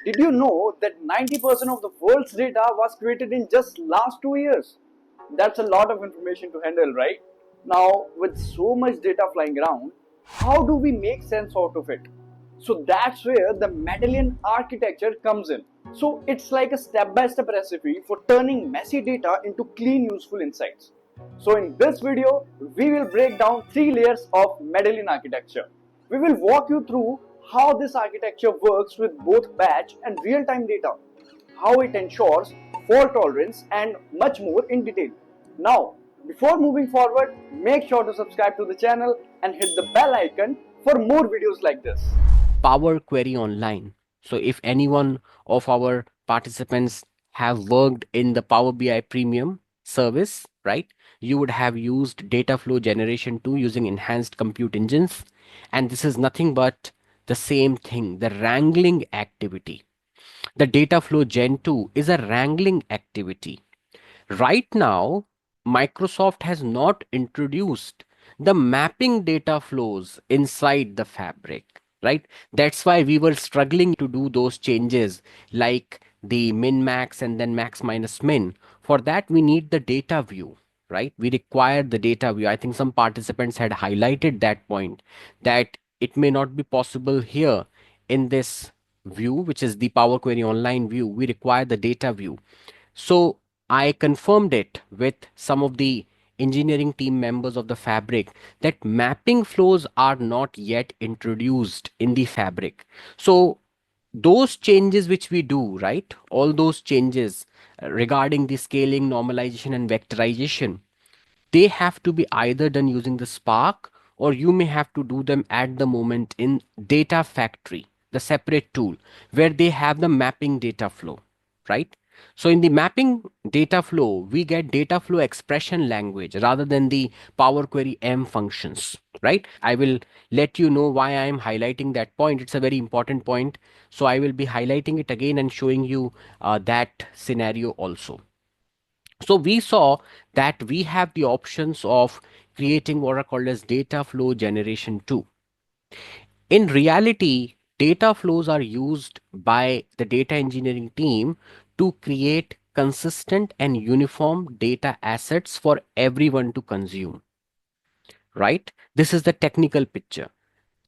Did you know that 90% of the world's data was created in just last 2 years? That's a lot of information to handle, right? Now, with so much data flying around, how do we make sense out of it? So that's where the Medallion architecture comes in. So it's like a step-by-step recipe for turning messy data into clean, useful insights. So in this video, we will break down 3 layers of Medallion architecture. We will walk you through how this architecture works with both batch and real-time data, how it ensures fault tolerance, and much more in detail. Now, before moving forward, make sure to subscribe to the channel and hit the bell icon for more videos like this. Power Query Online. So if anyone of our participants have worked in the Power BI Premium service, right, you would have used data flow generation 2 using enhanced compute engines. And this is nothing but the same thing, the wrangling activity. The data flow gen 2 is a wrangling activity. Right now, Microsoft has not introduced the mapping data flows inside the fabric, right? That's why we were struggling to do those changes like the min max and then max minus min. For that, we need the data view, right? We require the data view. I think some participants had highlighted that point that it may not be possible here in this view, which is the Power Query Online view. We require the data view. So I confirmed it with some of the engineering team members of the fabric that mapping flows are not yet introduced in the fabric. So those changes which we do, right? All those changes regarding the scaling, normalization, and vectorization, they have to be either done using the Spark or you may have to do them at the moment in Data Factory, the separate tool where they have the mapping data flow, right? So in the mapping data flow, we get data flow expression language rather than the Power Query M functions, right? I will let you know why I am highlighting that point. It's a very important point. So I will be highlighting it again and showing you that scenario also. So we saw that we have the options of creating what are called as data flow generation 2. In reality, data flows are used by the data engineering team to create consistent and uniform data assets for everyone to consume, right? This is the technical picture.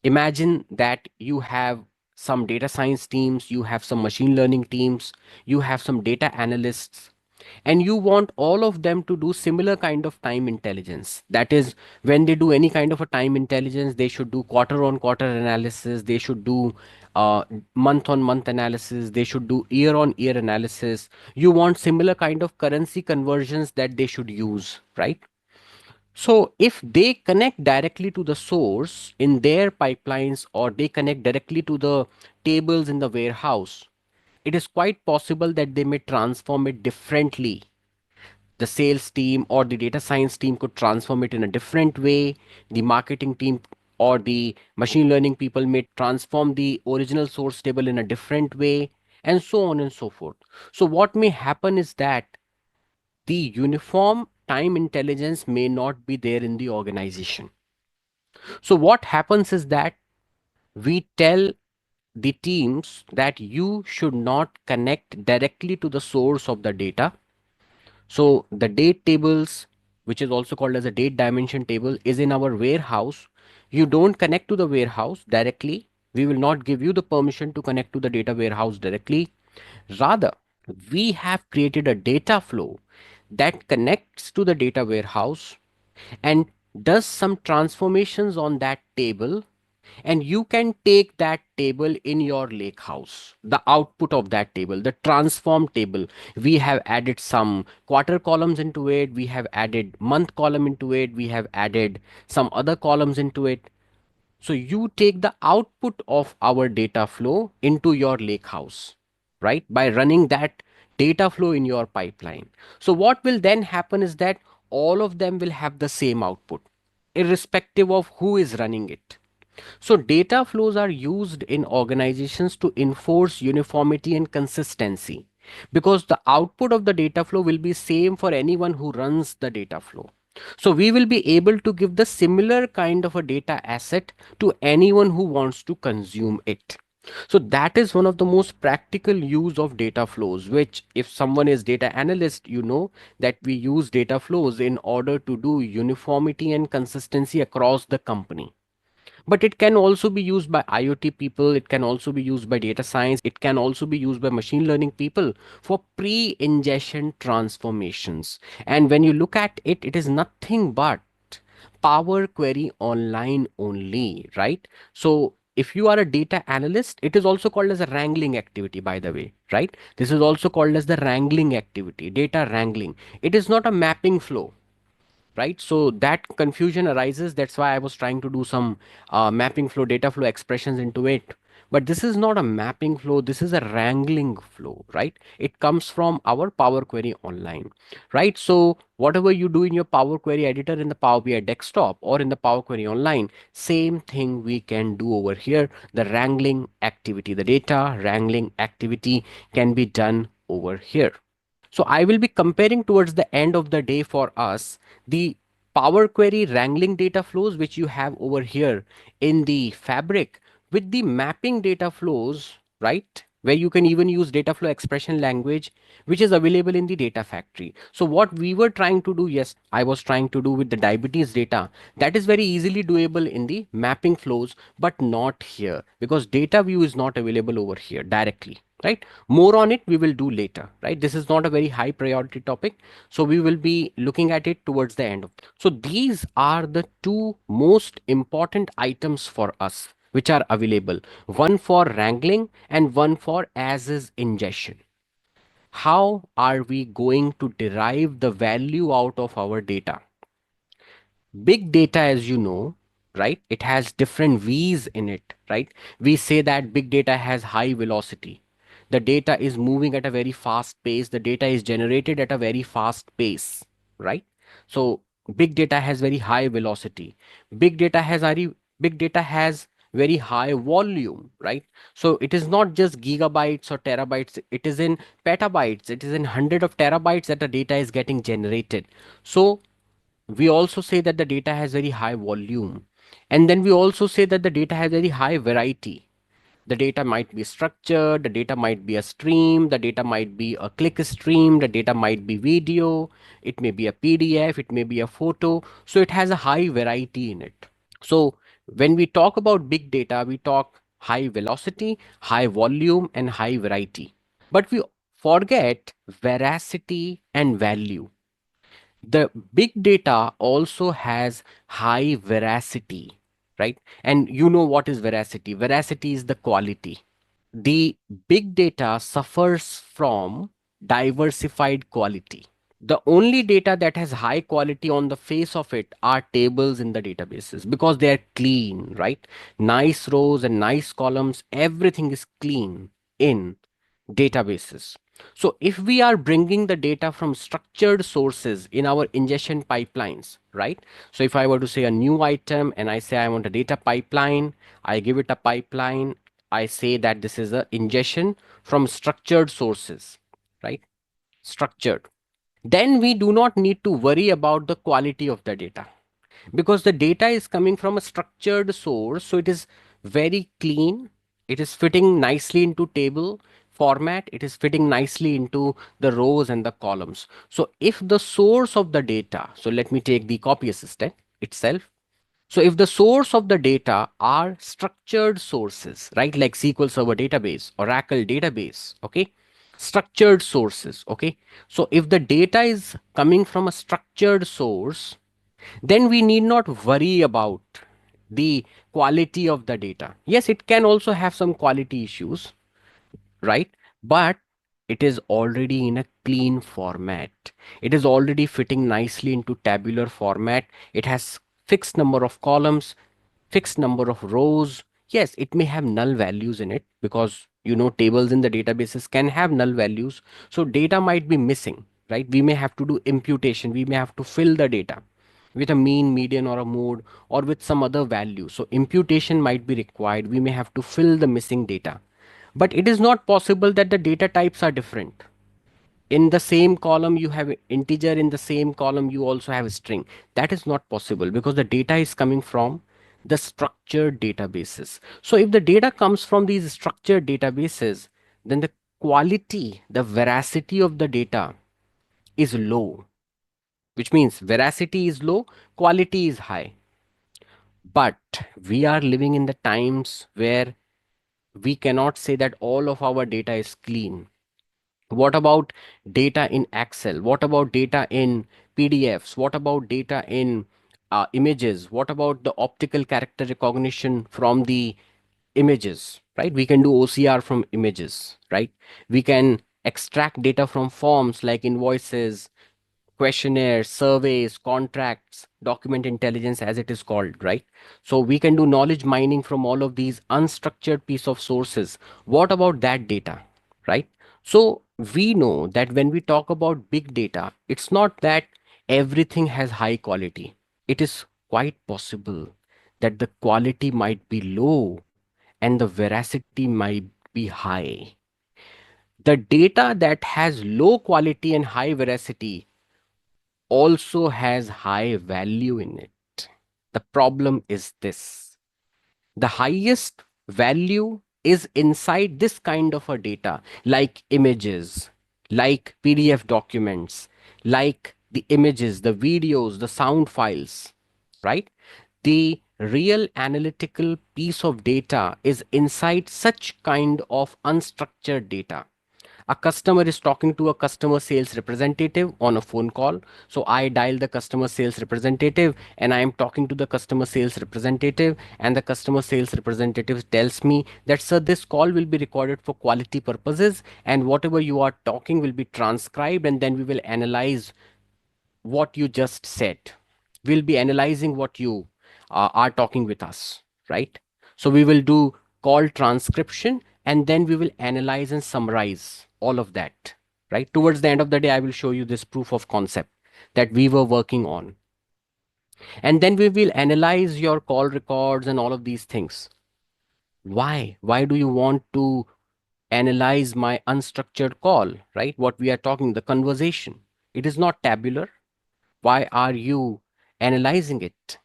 Imagine that you have some data science teams, you have some machine learning teams, you have some data analysts, and you want all of them to do similar kind of time intelligence. That is, when they do any kind of a time intelligence, they should do quarter on quarter analysis, they should do month on month analysis, they should do year on year analysis. You want similar kind of currency conversions that they should use, right? So if they connect directly to the source in their pipelines or they connect directly to the tables in the warehouse, it is quite possible that they may transform it differently. The sales team or the data science team could transform it in a different way. The marketing team or the machine learning people may transform the original source table in a different way, and so on and so forth. So what may happen is that the uniform time intelligence may not be there in the organization. So what happens is that we tell the teams that you should not connect directly to the source of the data. So the date tables, which is also called as a date dimension table, is in our warehouse. You don't connect to the warehouse directly. We will not give you the permission to connect to the data warehouse directly. Rather, we have created a data flow that connects to the data warehouse and does some transformations on that table, and you can take that table in your lake house, the output of that table, the transform table. We have added some quarter columns into it, we have added month column into it, we have added some other columns into it. So you take the output of our data flow into your lake house, right, by running that data flow in your pipeline. So what will then happen is that all of them will have the same output irrespective of who is running it. So data flows are used in organizations to enforce uniformity and consistency, because the output of the data flow will be same for anyone who runs the data flow. So we will be able to give the similar kind of a data asset to anyone who wants to consume it. So that is one of the most practical use of data flows, which if someone is data analyst, you know that we use data flows in order to do uniformity and consistency across the company. But it can also be used by IoT people, it can also be used by data science, it can also be used by machine learning people for pre-ingestion transformations. And when you look at it, it is nothing but Power Query Online only, right? So if you are a data analyst, it is also called as a wrangling activity, by the way, right? This is also called as the wrangling activity, data wrangling. It is not a mapping flow, right? So that confusion arises. That's why I was trying to do some mapping flow, data flow expressions into it. But this is not a mapping flow. This is a wrangling flow, right? It comes from our Power Query Online, right? So whatever you do in your Power Query editor in the Power BI desktop or in the Power Query Online, same thing we can do over here. The wrangling activity, the data wrangling activity can be done over here. So I will be comparing towards the end of the day for us the Power Query wrangling data flows, which you have over here in the Fabric, with the mapping data flows, right? Where you can even use data flow expression language, which is available in the data factory. So what we were trying to do, yes, I was trying to do with the diabetes data, that is very easily doable in the mapping flows, but not here because data view is not available over here directly, right? More on it we will do later, right? This is not a very high priority topic, so we will be looking at it towards the end. So these are the two most important items for us which are available, one for wrangling and one for as is ingestion. How are we going to derive the value out of our data? Big data, as you know, right, it has different v's in it, right? We say that big data has high velocity, the data is moving at a very fast pace, the data is generated at a very fast pace, right? So big data has very high velocity, big data has very big data has very high volume, right? So it is not just gigabytes or terabytes, it is in petabytes, it is in hundred of terabytes that the data is getting generated. So we also say that the data has very high volume, and then we also say that the data has very high variety. The data might be structured, the data might be a stream, the data might be a click stream, the data might be video, it may be a PDF, it may be a photo. So it has a high variety in it. So when we talk about big data, we talk high velocity, high volume, and high variety. But we forget veracity and value. The big data also has high veracity, right? And you know what is veracity? Veracity is the quality. The big data suffers from diversified quality. The only data that has high quality on the face of it are tables in the databases because they are clean, right? Nice rows and nice columns, everything is clean in databases. So if we are bringing the data from structured sources in our ingestion pipelines, right? So if I were to say a new item and I say I want a data pipeline, I give it a pipeline, I say that this is a ingestion from structured sources, right? Structured. Then we do not need to worry about the quality of the data because the data is coming from a structured source, so it is very clean, it is fitting nicely into table format, it is fitting nicely into the rows and the columns. So if the source of the data, so let me take the copy assistant itself. So if the source of the data are structured sources, right, like SQL Server database, Oracle database, okay, structured sources, okay. So if the data is coming from a structured source, then we need not worry about the quality of the data. Yes, it can also have some quality issues, right? But it is already in a clean format. It is already fitting nicely into tabular format. It has fixed number of columns, fixed number of rows. Yes, it may have null values in it because tables in the databases can have null values. So data might be missing, right? We may have to do imputation. We may have to fill the data with a mean, median, or a mode, or with some other value. So imputation might be required. We may have to fill the missing data. But it is not possible that the data types are different. In the same column, you have integer, in the same column, you also have a string. That is not possible because the data is coming from the structured databases. So if the data comes from these structured databases, then the quality, the veracity of the data is low, which means veracity is low, quality is high. But we are living in the times where we cannot say that all of our data is clean. What about data in Excel? What about data in PDFs? What about data in images? What about the optical character recognition from the images, right? We can do OCR from images, right? We can extract data from forms like invoices, questionnaires, surveys, contracts, document intelligence, as it is called, right? So we can do knowledge mining from all of these unstructured piece of sources. What about that data, right? So we know that when we talk about big data, it's not that everything has high quality. It is quite possible that the quality might be low and the veracity might be high. The data that has low quality and high veracity also has high value in it. The problem is this: the highest value is inside this kind of a data, like images, like PDF documents, like the images, the videos, the sound files, right? The real analytical piece of data is inside such kind of unstructured data. A customer is talking to a customer sales representative on a phone call. So I dial the customer sales representative and I am talking to the customer sales representative, and the customer sales representative tells me that, sir, this call will be recorded for quality purposes, and whatever you are talking will be transcribed, and then we will analyze what you just said. We'll be analyzing what you are talking with us, right? So we will do call transcription, and then we will analyze and summarize all of that, right? Towards the end of the day, I will show you this proof of concept that we were working on. And then we will analyze your call records and all of these things. Why? Why do you want to analyze my unstructured call, right? What we are talking, the conversation. It is not tabular. Why are you analyzing it?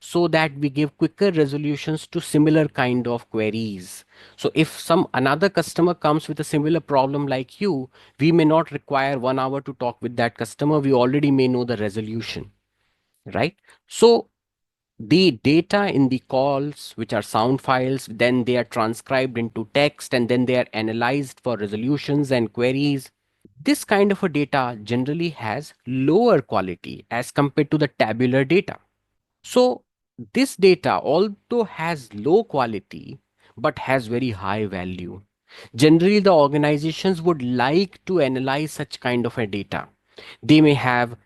So that we give quicker resolutions to similar kind of queries. So if some another customer comes with a similar problem like you, we may not require 1 hour to talk with that customer. We already may know the resolution, right? So the data in the calls, which are sound files, then they are transcribed into text, and then they are analyzed for resolutions and queries. This kind of a data generally has lower quality as compared to the tabular data. So this data, although has low quality, but has very high value. Generally, the organizations would like to analyze such kind of a data. They may have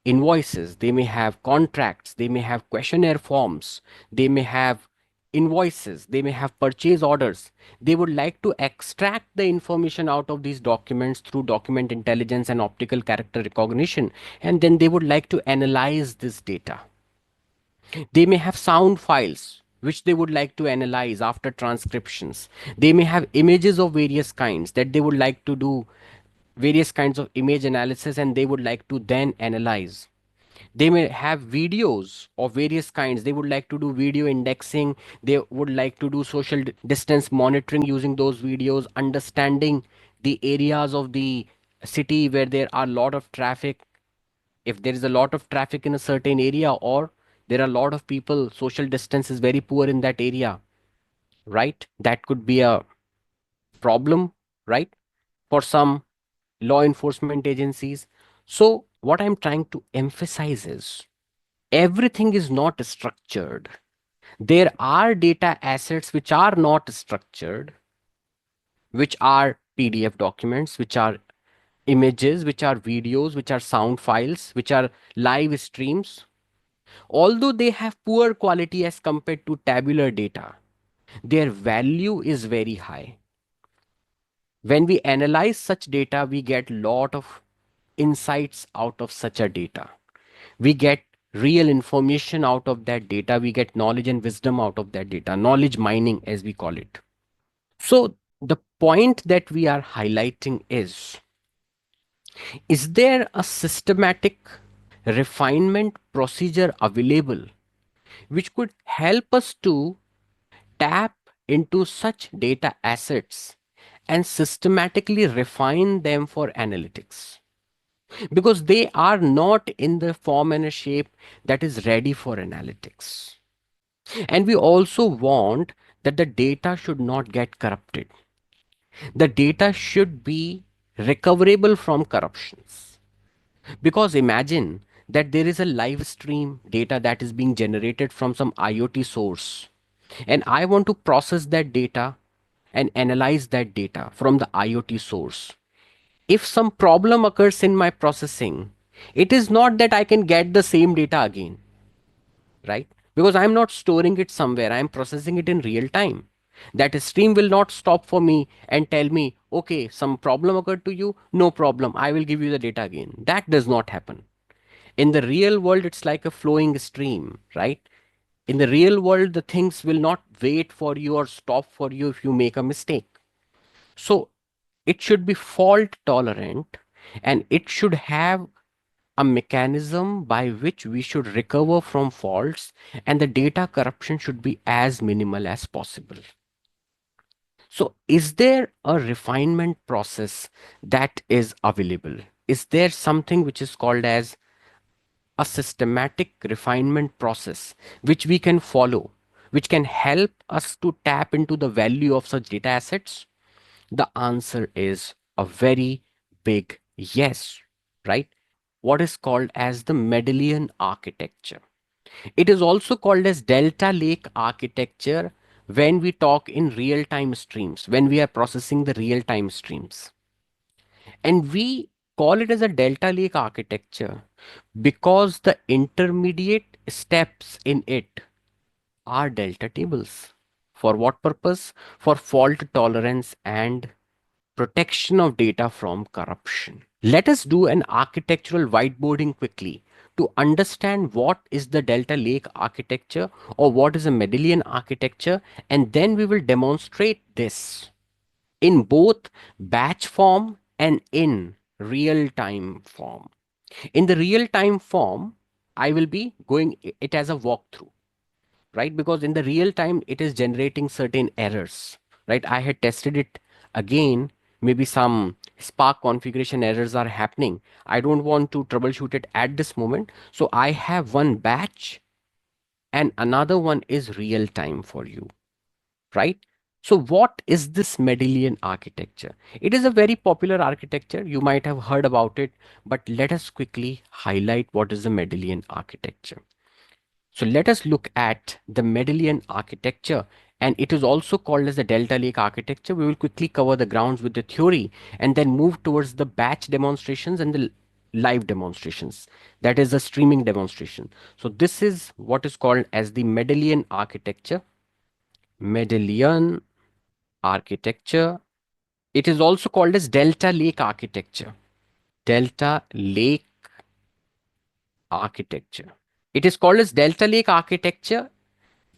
invoices, they may have contracts, they may have questionnaire forms, they may have invoices, they may have purchase orders. They would like to extract the information out of these documents through document intelligence and optical character recognition, and then they would like to analyze this data. They may have sound files which they would like to analyze after transcriptions. They may have images of various kinds that they would like to do various kinds of image analysis, and they would like to then analyze. They may have videos of various kinds. They would like to do video indexing. They would like to do social distance monitoring using those videos, understanding the areas of the city where there are a lot of traffic. If there is a lot of traffic in a certain area, or there are a lot of people, social distance is very poor in that area, right? That could be a problem, right? For some law enforcement agencies. So what I'm trying to emphasize is everything is not structured. There are data assets which are not structured, which are PDF documents, which are images, which are videos, which are sound files, which are live streams. Although they have poor quality as compared to tabular data, their value is very high. When we analyze such data, we get lot of insights out of such a data. We get real information out of that data. We get knowledge and wisdom out of that data, knowledge mining, as we call it. So the point that we are highlighting is there a systematic refinement procedure available which could help us to tap into such data assets and systematically refine them for analytics, because they are not in the form and a shape that is ready for analytics. And we also want that the data should not get corrupted. The data should be recoverable from corruptions. Because imagine that there is a live stream data that is being generated from some IoT source, and I want to process that data and analyze that data from the IoT source. If some problem occurs in my processing, it is not that I can get the same data again, right? Because I'm not storing it somewhere, I'm processing it in real time. That stream will not stop for me and tell me, okay, some problem occurred to you, no problem, I will give you the data again. That does not happen. In the real world, it's like a flowing stream, right? In the real world, the things will not wait for you or stop for you if you make a mistake. So it should be fault tolerant, and it should have a mechanism by which we should recover from faults, and the data corruption should be as minimal as possible. So is there a refinement process that is available? Is there something which is called as a systematic refinement process which we can follow, which can help us to tap into the value of such data assets? The answer is a very big yes, right? What is called as the Mendelian architecture. It is also called as Delta Lake architecture when we talk in real time streams, when we are processing the real time streams. And we call it as a Delta Lake architecture because the intermediate steps in it are delta tables. For what purpose? For fault tolerance and protection of data from corruption. Let us do an architectural whiteboarding quickly to understand what is the Delta Lake architecture or what is a Mendelian architecture, and then we will demonstrate this in both batch form and in real time form. In the real time form, I will be going it as a walkthrough, right? Because in the real time, it is generating certain errors, right? I had tested it again. Maybe some Spark configuration errors are happening. I don't want to troubleshoot it at this moment. So I have one batch and another one is real time for you, right? So what is this Mendelian architecture? It is a very popular architecture. You might have heard about it, but let us quickly highlight what is the Mendelian architecture. So let us look at the Mendelian architecture, and it is also called as the Delta Lake architecture. We will quickly cover the grounds with the theory and then move towards the batch demonstrations and the live demonstrations. That is the streaming demonstration. So this is what is called as the Mendelian architecture. Mendelian architecture. It is also called as Delta Lake architecture. Delta Lake architecture. It is called as Delta Lake architecture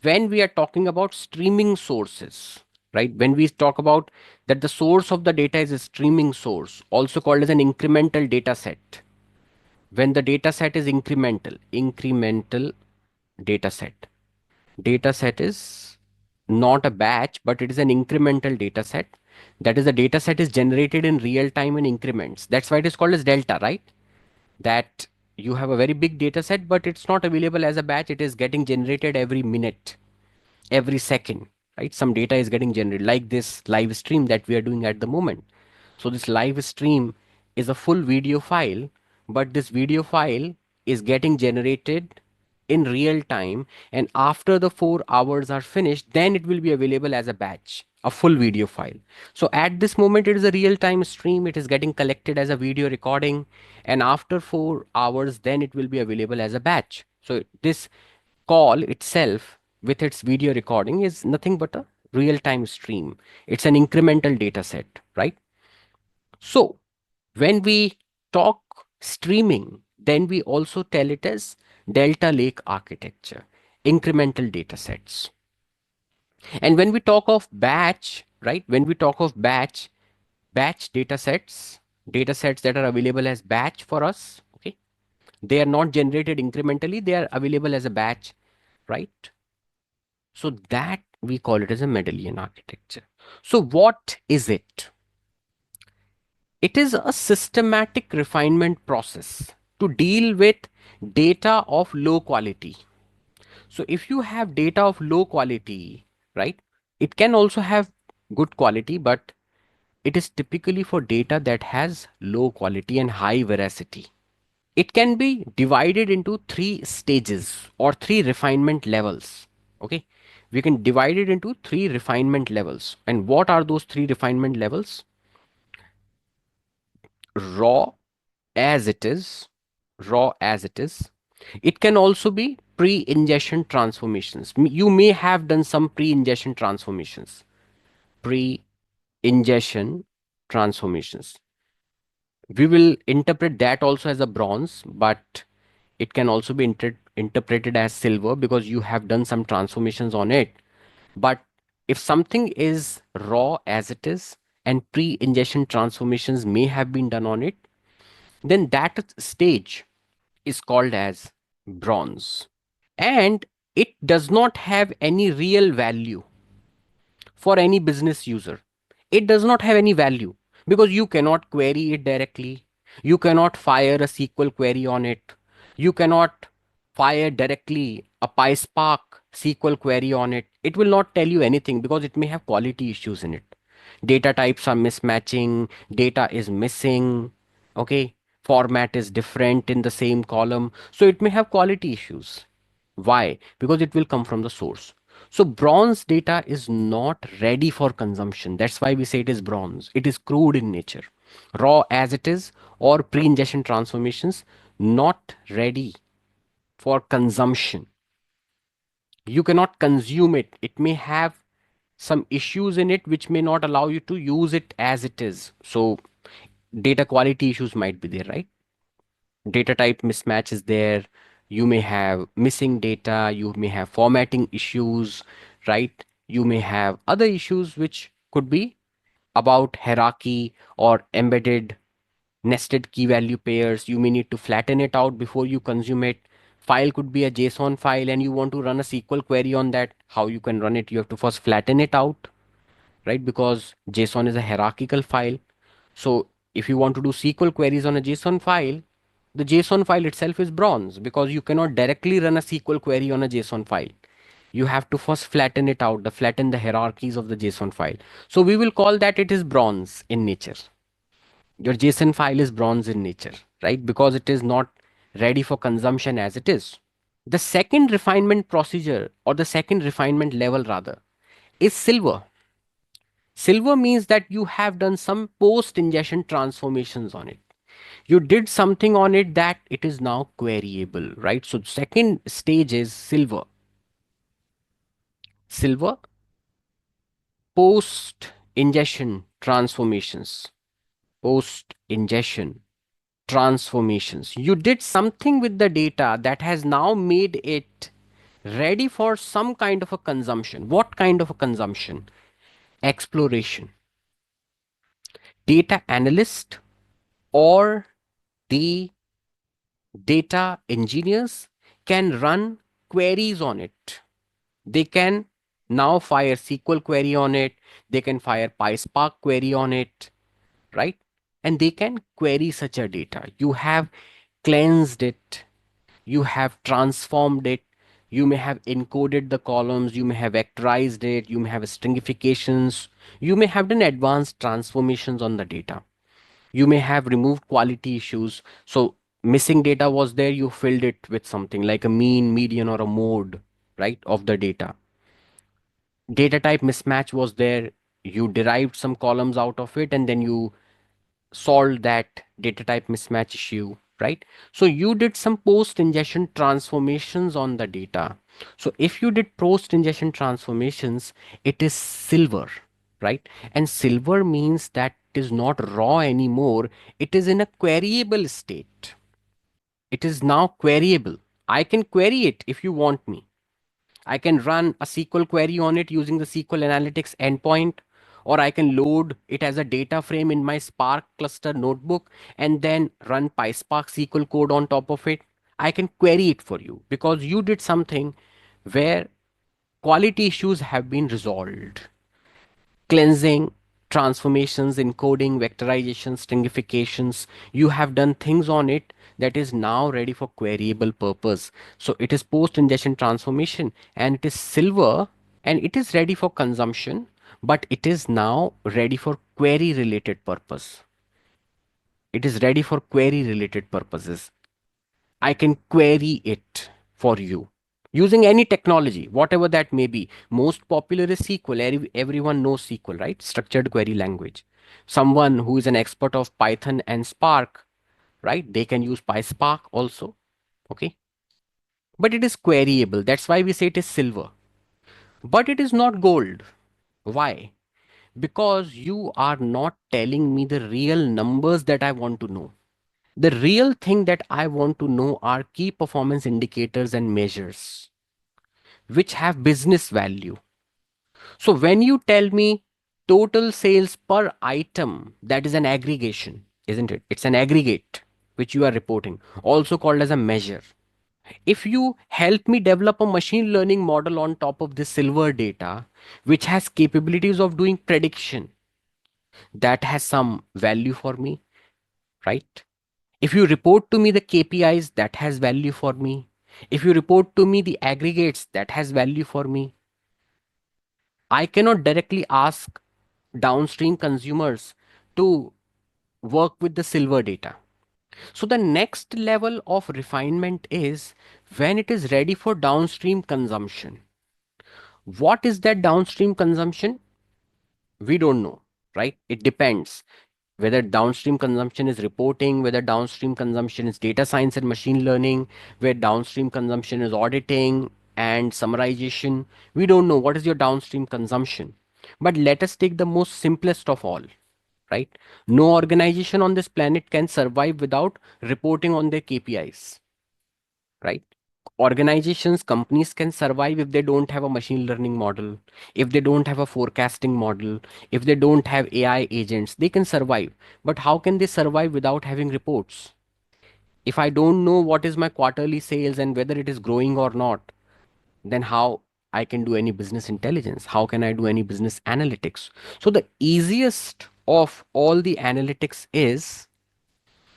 when we are talking about streaming sources, right? When we talk about that the source of the data is a streaming source, also called as an incremental data set. When the data set is incremental data set is not a batch, but it is an incremental data set. That is, the data set is generated in real time in increments. That's why it is called as delta, right? That you have a very big data set, but it's not available as a batch. It is getting generated every minute, every second, right? Some data is getting generated, like this live stream that we are doing at the moment. So this live stream is a full video file, but this video file is getting generated in real time, and after the 4 hours are finished, then it will be available as a batch, a full video file. So at this moment, it is a real time stream. It is getting collected as a video recording, and after 4 hours, then it will be available as a batch. So this call itself with its video recording is nothing but a real time stream. It's an incremental data set, right? So when we talk streaming, then we also tell it as Delta Lake architecture, incremental data sets. And when we talk of batch, right? When we talk of batch data sets that are available as batch for us, okay? They are not generated incrementally, they are available as a batch. right? So that we call it as a Mendelian architecture. So what is it? It is a systematic refinement process to deal with data of low quality. So if you have data of low quality, right, it can also have good quality, but it is typically for data that has low quality and high veracity. It can be divided into three stages or three refinement levels. Okay. We can divide it into three refinement levels. And what are those three refinement levels? Raw as it is, raw as it is. It can also be pre-ingestion transformations. You may have done some pre-ingestion transformations. Pre-ingestion transformations. We will interpret that also as a bronze, but it can also be interpreted as silver because you have done some transformations on it. But if something is raw as it is and pre-ingestion transformations may have been done on it, then that stage is called as bronze. And it does not have any real value for any business user. It does not have any value because you cannot query it directly. You cannot fire a SQL query on it. You cannot fire directly a PySpark SQL query on it. It will not tell you anything because it may have quality issues in it. Data types are mismatching, data is missing, okay? Format is different in the same column. So it may have quality issues. Why? Because it will come from the source. So bronze data is not ready for consumption. That's why we say it is bronze. It is crude in nature, raw as it is, or pre-ingestion transformations, not ready for consumption. You cannot consume it. It may have some issues in it which may not allow you to use it as it is. So data quality issues might be there, right? Data type mismatch is there. You may have missing data, you may have formatting issues, right? You may have other issues which could be about hierarchy or embedded nested key value pairs. You may need to flatten it out before you consume it. File could be a JSON file and you want to run a SQL query on that. How you can run it? You have to first flatten it out, right? Because JSON is a hierarchical file. So if you want to do SQL queries on a JSON file, the JSON file itself is bronze because you cannot directly run a SQL query on a JSON file. You have to first flatten it out, flatten the hierarchies of the JSON file. So we will call that it is bronze in nature. Your JSON file is bronze in nature, right? Because it is not ready for consumption as it is. The second refinement procedure, or the second refinement level rather, is silver. Silver means that you have done some post ingestion transformations on it. You did something on it that it is now queryable, right? So second stage is silver. Silver post ingestion transformations. Post ingestion transformations. You did something with the data that has now made it ready for some kind of a consumption. What kind of a consumption? Exploration. Data analyst or the data engineers can run queries on it. They can now fire SQL query on it. They can fire PySpark query on it, right? And they can query such a data. You have cleansed it. You have transformed it. You may have encoded the columns. You may have vectorized it. You may have stringifications. You may have done advanced transformations on the data. You may have removed quality issues. So missing data was there, you filled it with something like a mean, median, or a mode, right, of the data. Data type mismatch was there, you derived some columns out of it, and then you solved that data type mismatch issue, right? So you did some post ingestion transformations on the data. So if you did post ingestion transformations, it is silver, right? And silver means that it is not raw anymore, it is in a queryable state. It is now queryable. I can query it if you want me. I can run a SQL query on it using the SQL Analytics endpoint, or I can load it as a data frame in my Spark cluster notebook and then run PySpark SQL code on top of it. I can query it for you because you did something where quality issues have been resolved. Cleansing, transformations, encoding, vectorization, stringifications. You have done things on it that is now ready for queryable purpose. So it is post ingestion transformation and it is silver and it is ready for consumption, but it is now ready for query related purpose. It is ready for query related purposes. I can query it for you using any technology, whatever that may be. Most popular is SQL. Everyone knows SQL, right? Structured query language. Someone who is an expert of Python and Spark, right? They can use PySpark also. Okay. But it is queryable. That's why we say it is silver. But it is not gold. Why? Because you are not telling me the real numbers that I want to know. The real thing that I want to know are key performance indicators and measures which have business value. So when you tell me total sales per item, that is an aggregation, isn't it? It's an aggregate which you are reporting, also called as a measure. If you help me develop a machine learning model on top of this silver data, which has capabilities of doing prediction, that has some value for me, right? If you report to me the KPIs, that has value for me. If you report to me the aggregates, that has value for me. I cannot directly ask downstream consumers to work with the silver data. So the next level of refinement is when it is ready for downstream consumption. What is that downstream consumption? We don't know, right? It depends whether downstream consumption is reporting, whether downstream consumption is data science and machine learning, where downstream consumption is auditing and summarization. We don't know what is your downstream consumption. But let us take the most simplest of all, right? No organization on this planet can survive without reporting on their KPIs, right? Organizations, companies can survive if they don't have a machine learning model, if they don't have a forecasting model, if they don't have AI agents, they can survive. But how can they survive without having reports? If I don't know what is my quarterly sales and whether it is growing or not, then how I can do any business intelligence? How can I do any business analytics? So the easiest of all the analytics is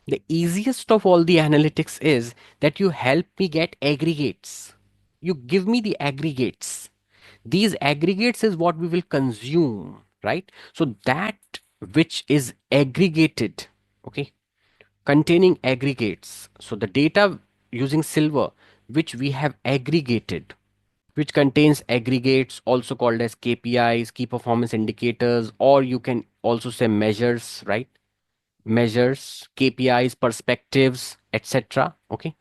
the easiest of all the analytics is that you help me get aggregates. You give me the aggregates. These aggregates is what we will consume, right? So that which is aggregated, okay, containing aggregates. So the data using silver, which we have aggregated, which contains aggregates, also called as KPIs, key performance indicators, or you can also say measures, right? Measures, KPIs, perspectives, etc. Okay.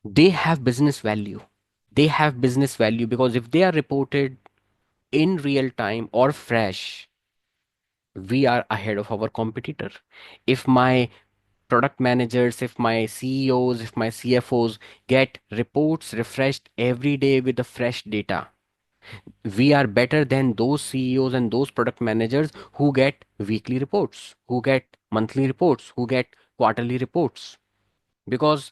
They have business value. They have business value because if they are reported in real time or fresh, we are ahead of our competitor. If my product managers, if my CEOs, if my CFOs get reports refreshed every day with the fresh data, we are better than those CEOs and those product managers who get weekly reports, who get monthly reports, who get quarterly reports. Because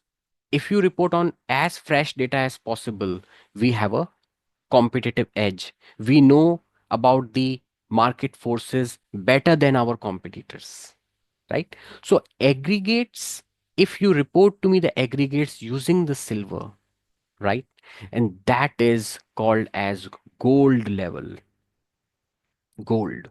if you report on as fresh data as possible, we have a competitive edge. We know about the market forces better than our competitors, right? So, aggregates, if you report to me the aggregates using the silver, right? And that is called as gold level. Gold.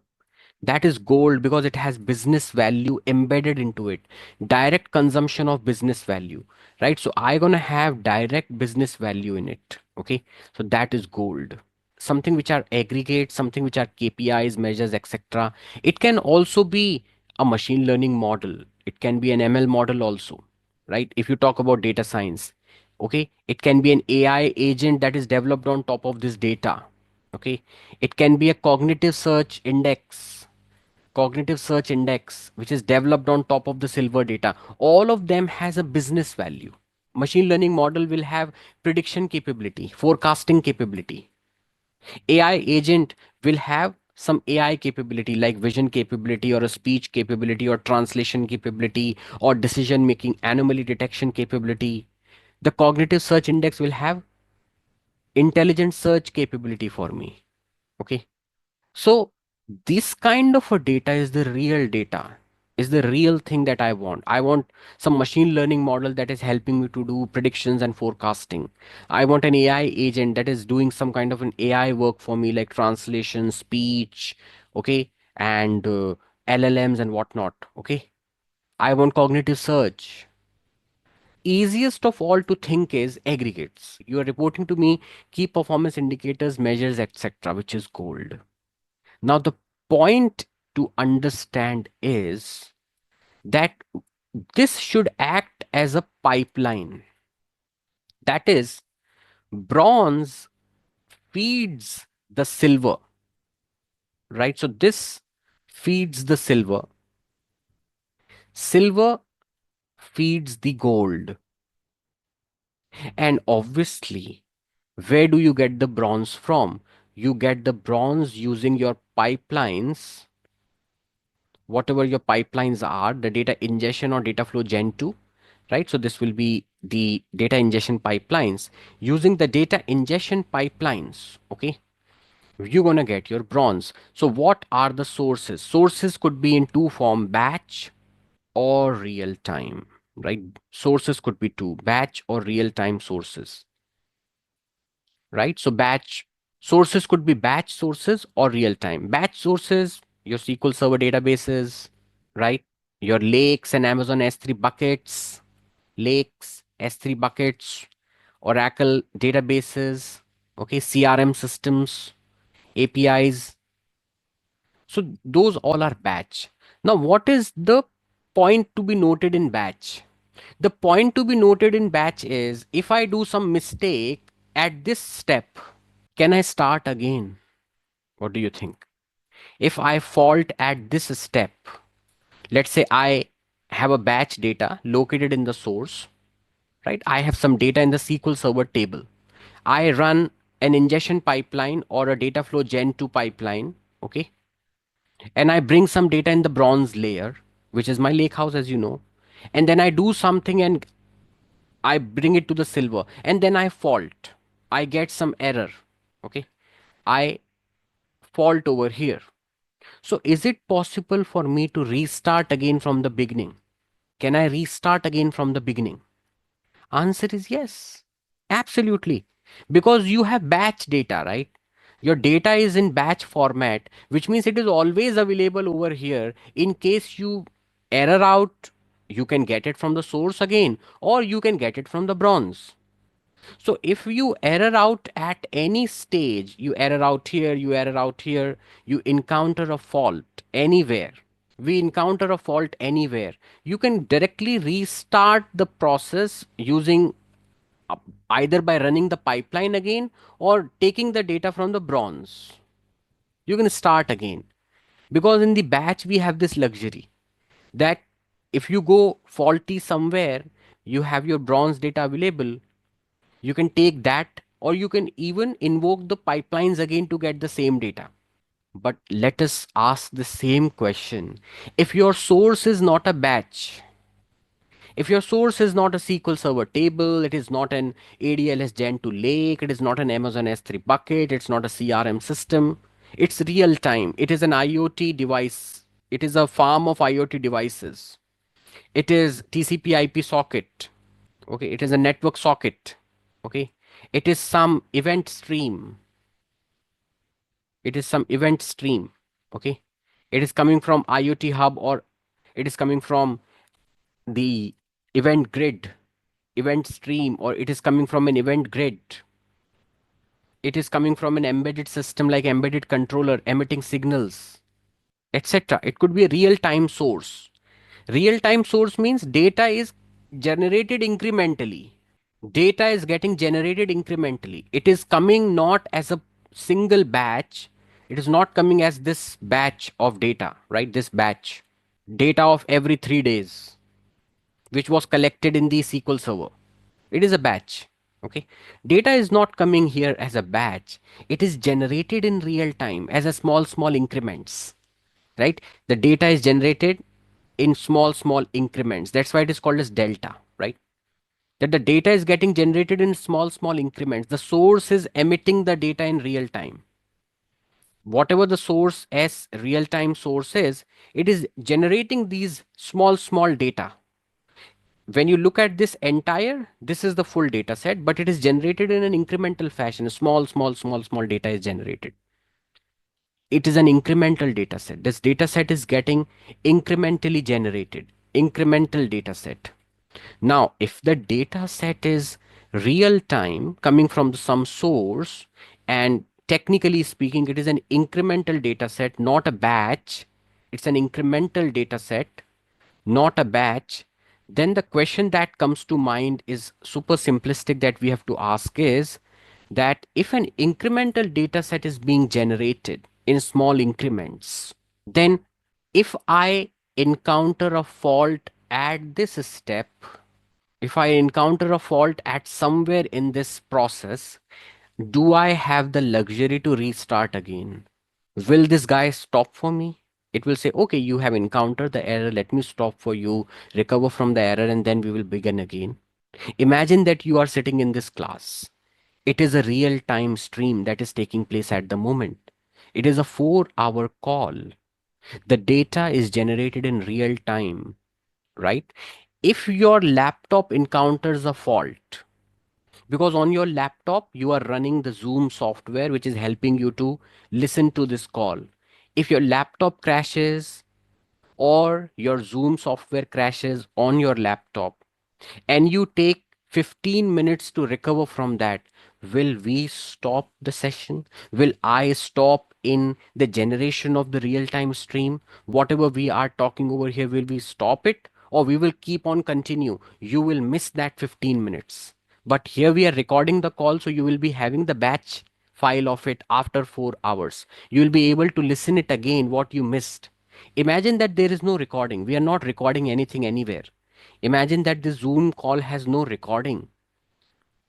That is gold because it has business value embedded into it. Direct consumption of business value, right? So I gonna have direct business value in it. Okay. So that is gold. Something which are aggregates, something which are KPIs, measures, etc. It can also be a machine learning model. It can be an ML model also, right? If you talk about data science, okay, it can be an AI agent that is developed on top of this data. Okay, it can be a cognitive search index which is developed on top of the silver data. All of them has a business value. Machine learning model will have prediction capability, forecasting capability. AI agent will have some AI capability like vision capability or a speech capability or translation capability or decision making anomaly detection capability. The cognitive search index will have intelligent search capability for me. Okay. So this kind of a data is the real data, is the real thing that I want. I want some machine learning model that is helping me to do predictions and forecasting. I want an AI agent that is doing some kind of an AI work for me, like translation, speech, okay, and LLMs and whatnot. Okay. I want cognitive search. Easiest of all to think is aggregates. You are reporting to me key performance indicators, measures, etc., which is gold. Now, the point to understand is that this should act as a pipeline. That is, bronze feeds the silver, right? So, this feeds the silver, silver feeds the gold. And obviously, where do you get the bronze from? You get the bronze using your pipelines, whatever your pipelines are, the data ingestion or data flow gen 2, right? So this will be the data ingestion pipelines. Using the data ingestion pipelines, okay, you're going to get your bronze. So what are the sources? Sources could be in two form, batch or real time, right? Sources could be two, batch or real time sources, right? So batch sources could be batch sources or real time. Batch sources, your SQL Server databases, right? Your lakes and Amazon S3 buckets, lakes, S3 buckets, Oracle databases, okay, CRM systems, APIs. So those all are batch. Now, what is the point to be noted in batch? The point to be noted in batch is if I do some mistake at this step, can I start again? What do you think? If I fault at this step, let's say I have a batch data located in the source, right? I have some data in the SQL Server table. I run an ingestion pipeline or a data flow gen 2 pipeline, okay? And I bring some data in the bronze layer, which is my lakehouse, as you know. And then I do something and I bring it to the silver. And then I fault. I get some error, okay? I fault over here. So is it possible for me to restart again from the beginning? Can I restart again from the beginning? Answer is yes. Absolutely. Because you have batch data, right? Your data is in batch format, which means it is always available over here. In case you error out, you can get it from the source again, or you can get it from the bronze. So if you error out at any stage, you error out here, you error out here, you encounter a fault anywhere. We encounter a fault anywhere. You can directly restart the process using uh, either by running the pipeline again or taking the data from the bronze. You can start again because in the batch we have this luxury that if you go faulty somewhere, you have your bronze data available. You can take that or you can even invoke the pipelines again to get the same data. But let us ask the same question. If your source is not a batch, if your source is not a SQL Server table, it is not an ADLS Gen 2 Lake, it is not an Amazon S3 bucket, it's not a CRM system, it's real time. It is an IoT device. It is a farm of IoT devices. It is TCP IP socket. Okay, it is a network socket. Okay, it is some event stream. It is some event stream. Okay, it is coming from IoT hub or it is coming from the event grid, event stream, or it is coming from an event grid. It is coming from an embedded system like embedded controller emitting signals, etc. It could be a real time source. Real time source means data is generated incrementally. Data is getting generated incrementally. It is coming not as a single batch. It is not coming as this batch of data, right? This batch. Data of every 3 days, which was collected in the SQL Server. It is a batch. Okay. Data is not coming here as a batch. It is generated in real time as a small increments, right? The data is generated in small increments. That's why it is called as delta, right? that the data is getting generated in small increments. The source is emitting the data in real time. Whatever the source as real time source is, it is generating these small data. When you look at this entire, this is the full data set, but it is generated in an incremental fashion. Small data is generated. It is an incremental data set. This data set is getting incrementally generated, incremental data set. Now, if the data set is real time coming from some source, and technically speaking, it is an incremental data set, not a batch, it's an incremental data set, not a batch, then the question that comes to mind is super simplistic that we have to ask is that if an incremental data set is being generated in small increments, then if I encounter a fault at this step, if I encounter a fault at somewhere in this process, do I have the luxury to restart again? Will this guy stop for me? It will say, okay, you have encountered the error. Let me stop for you, recover from the error, and then we will begin again. Imagine that you are sitting in this class. It is a real time stream that is taking place at the moment. It is a 4-hour call. The data is generated in real time, right? If your laptop encounters a fault, because on your laptop you are running the Zoom software which is helping you to listen to this call. If your laptop crashes or your Zoom software crashes on your laptop and you take 15 minutes to recover from that, will we stop the session? Will I stop in the generation of the real time stream? Whatever we are talking over here, will we stop it or we will keep on continue? You will miss that 15 minutes. But here we are recording the call, so you will be having the batch file of it after 4 hours. You will be able to listen it again, what you missed. Imagine that there is no recording. We are not recording anything anywhere. Imagine that the Zoom call has no recording.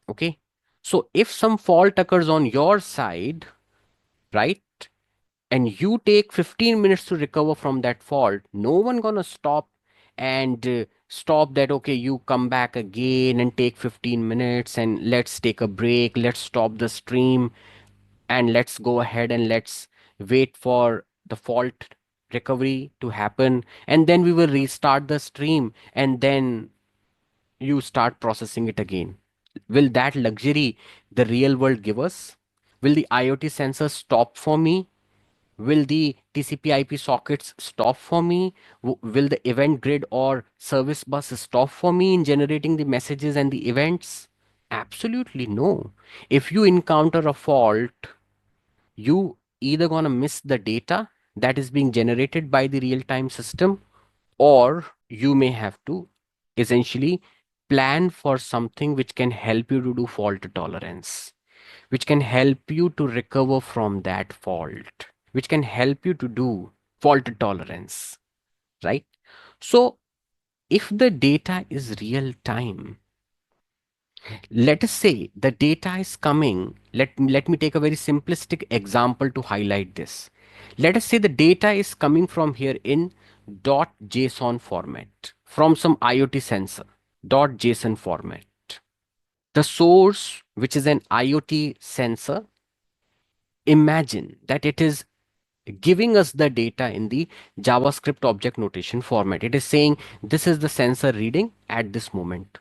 Okay. So if some fault occurs on your side, right, and you take 15 minutes to recover from that fault, no one gonna stop and stop that. Okay, you come back again and take 15 minutes and let's take a break. Let's stop the stream and let's go ahead and let's wait for the fault recovery to happen. And then we will restart the stream and then you start processing it again. Will that luxury the real world give us? Will the IoT sensors stop for me? Will the TCP IP sockets stop for me? Will the event grid or service bus stop for me in generating the messages and the events? Absolutely no. If you encounter a fault, you either gonna miss the data that is being generated by the real-time system, or you may have to essentially plan for something which can help you to do fault tolerance, which can help you to recover from that fault, which can help you to do fault tolerance, right? So if the data is real time, let us say the data is coming. Let me take a very simplistic example to highlight this. Let us say the data is coming from here in .json format from some IoT sensor, .json format. The source, which is an IoT sensor, imagine that it is giving us the data in the JavaScript object notation format. It is saying this is the sensor reading at this moment.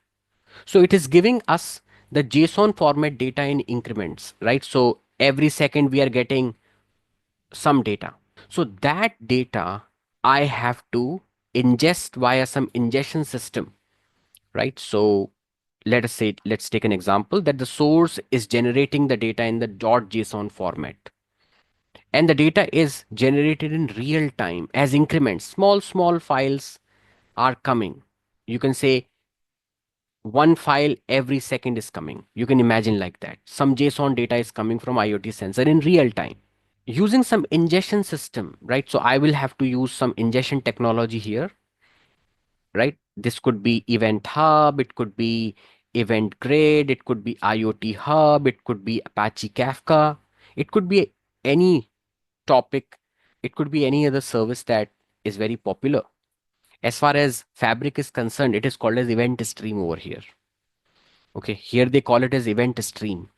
So it is giving us the JSON format data in increments, right? So every second we are getting some data. So that data I have to ingest via some ingestion system, right? So let us say, let's take an example that the source is generating the data in the .json format. And the data is generated in real time as increments. Small files are coming. You can say one file every second is coming. You can imagine like that. Some JSON data is coming from IoT sensor in real time using some ingestion system, right? So I will have to use some ingestion technology here, right? This could be Event Hub, it could be Event Grid, it could be IoT Hub, it could be Apache Kafka, it could be any topic, it could be any other service that is very popular. As far as Fabric is concerned, it is called as event stream over here. Okay, here they call it as event stream.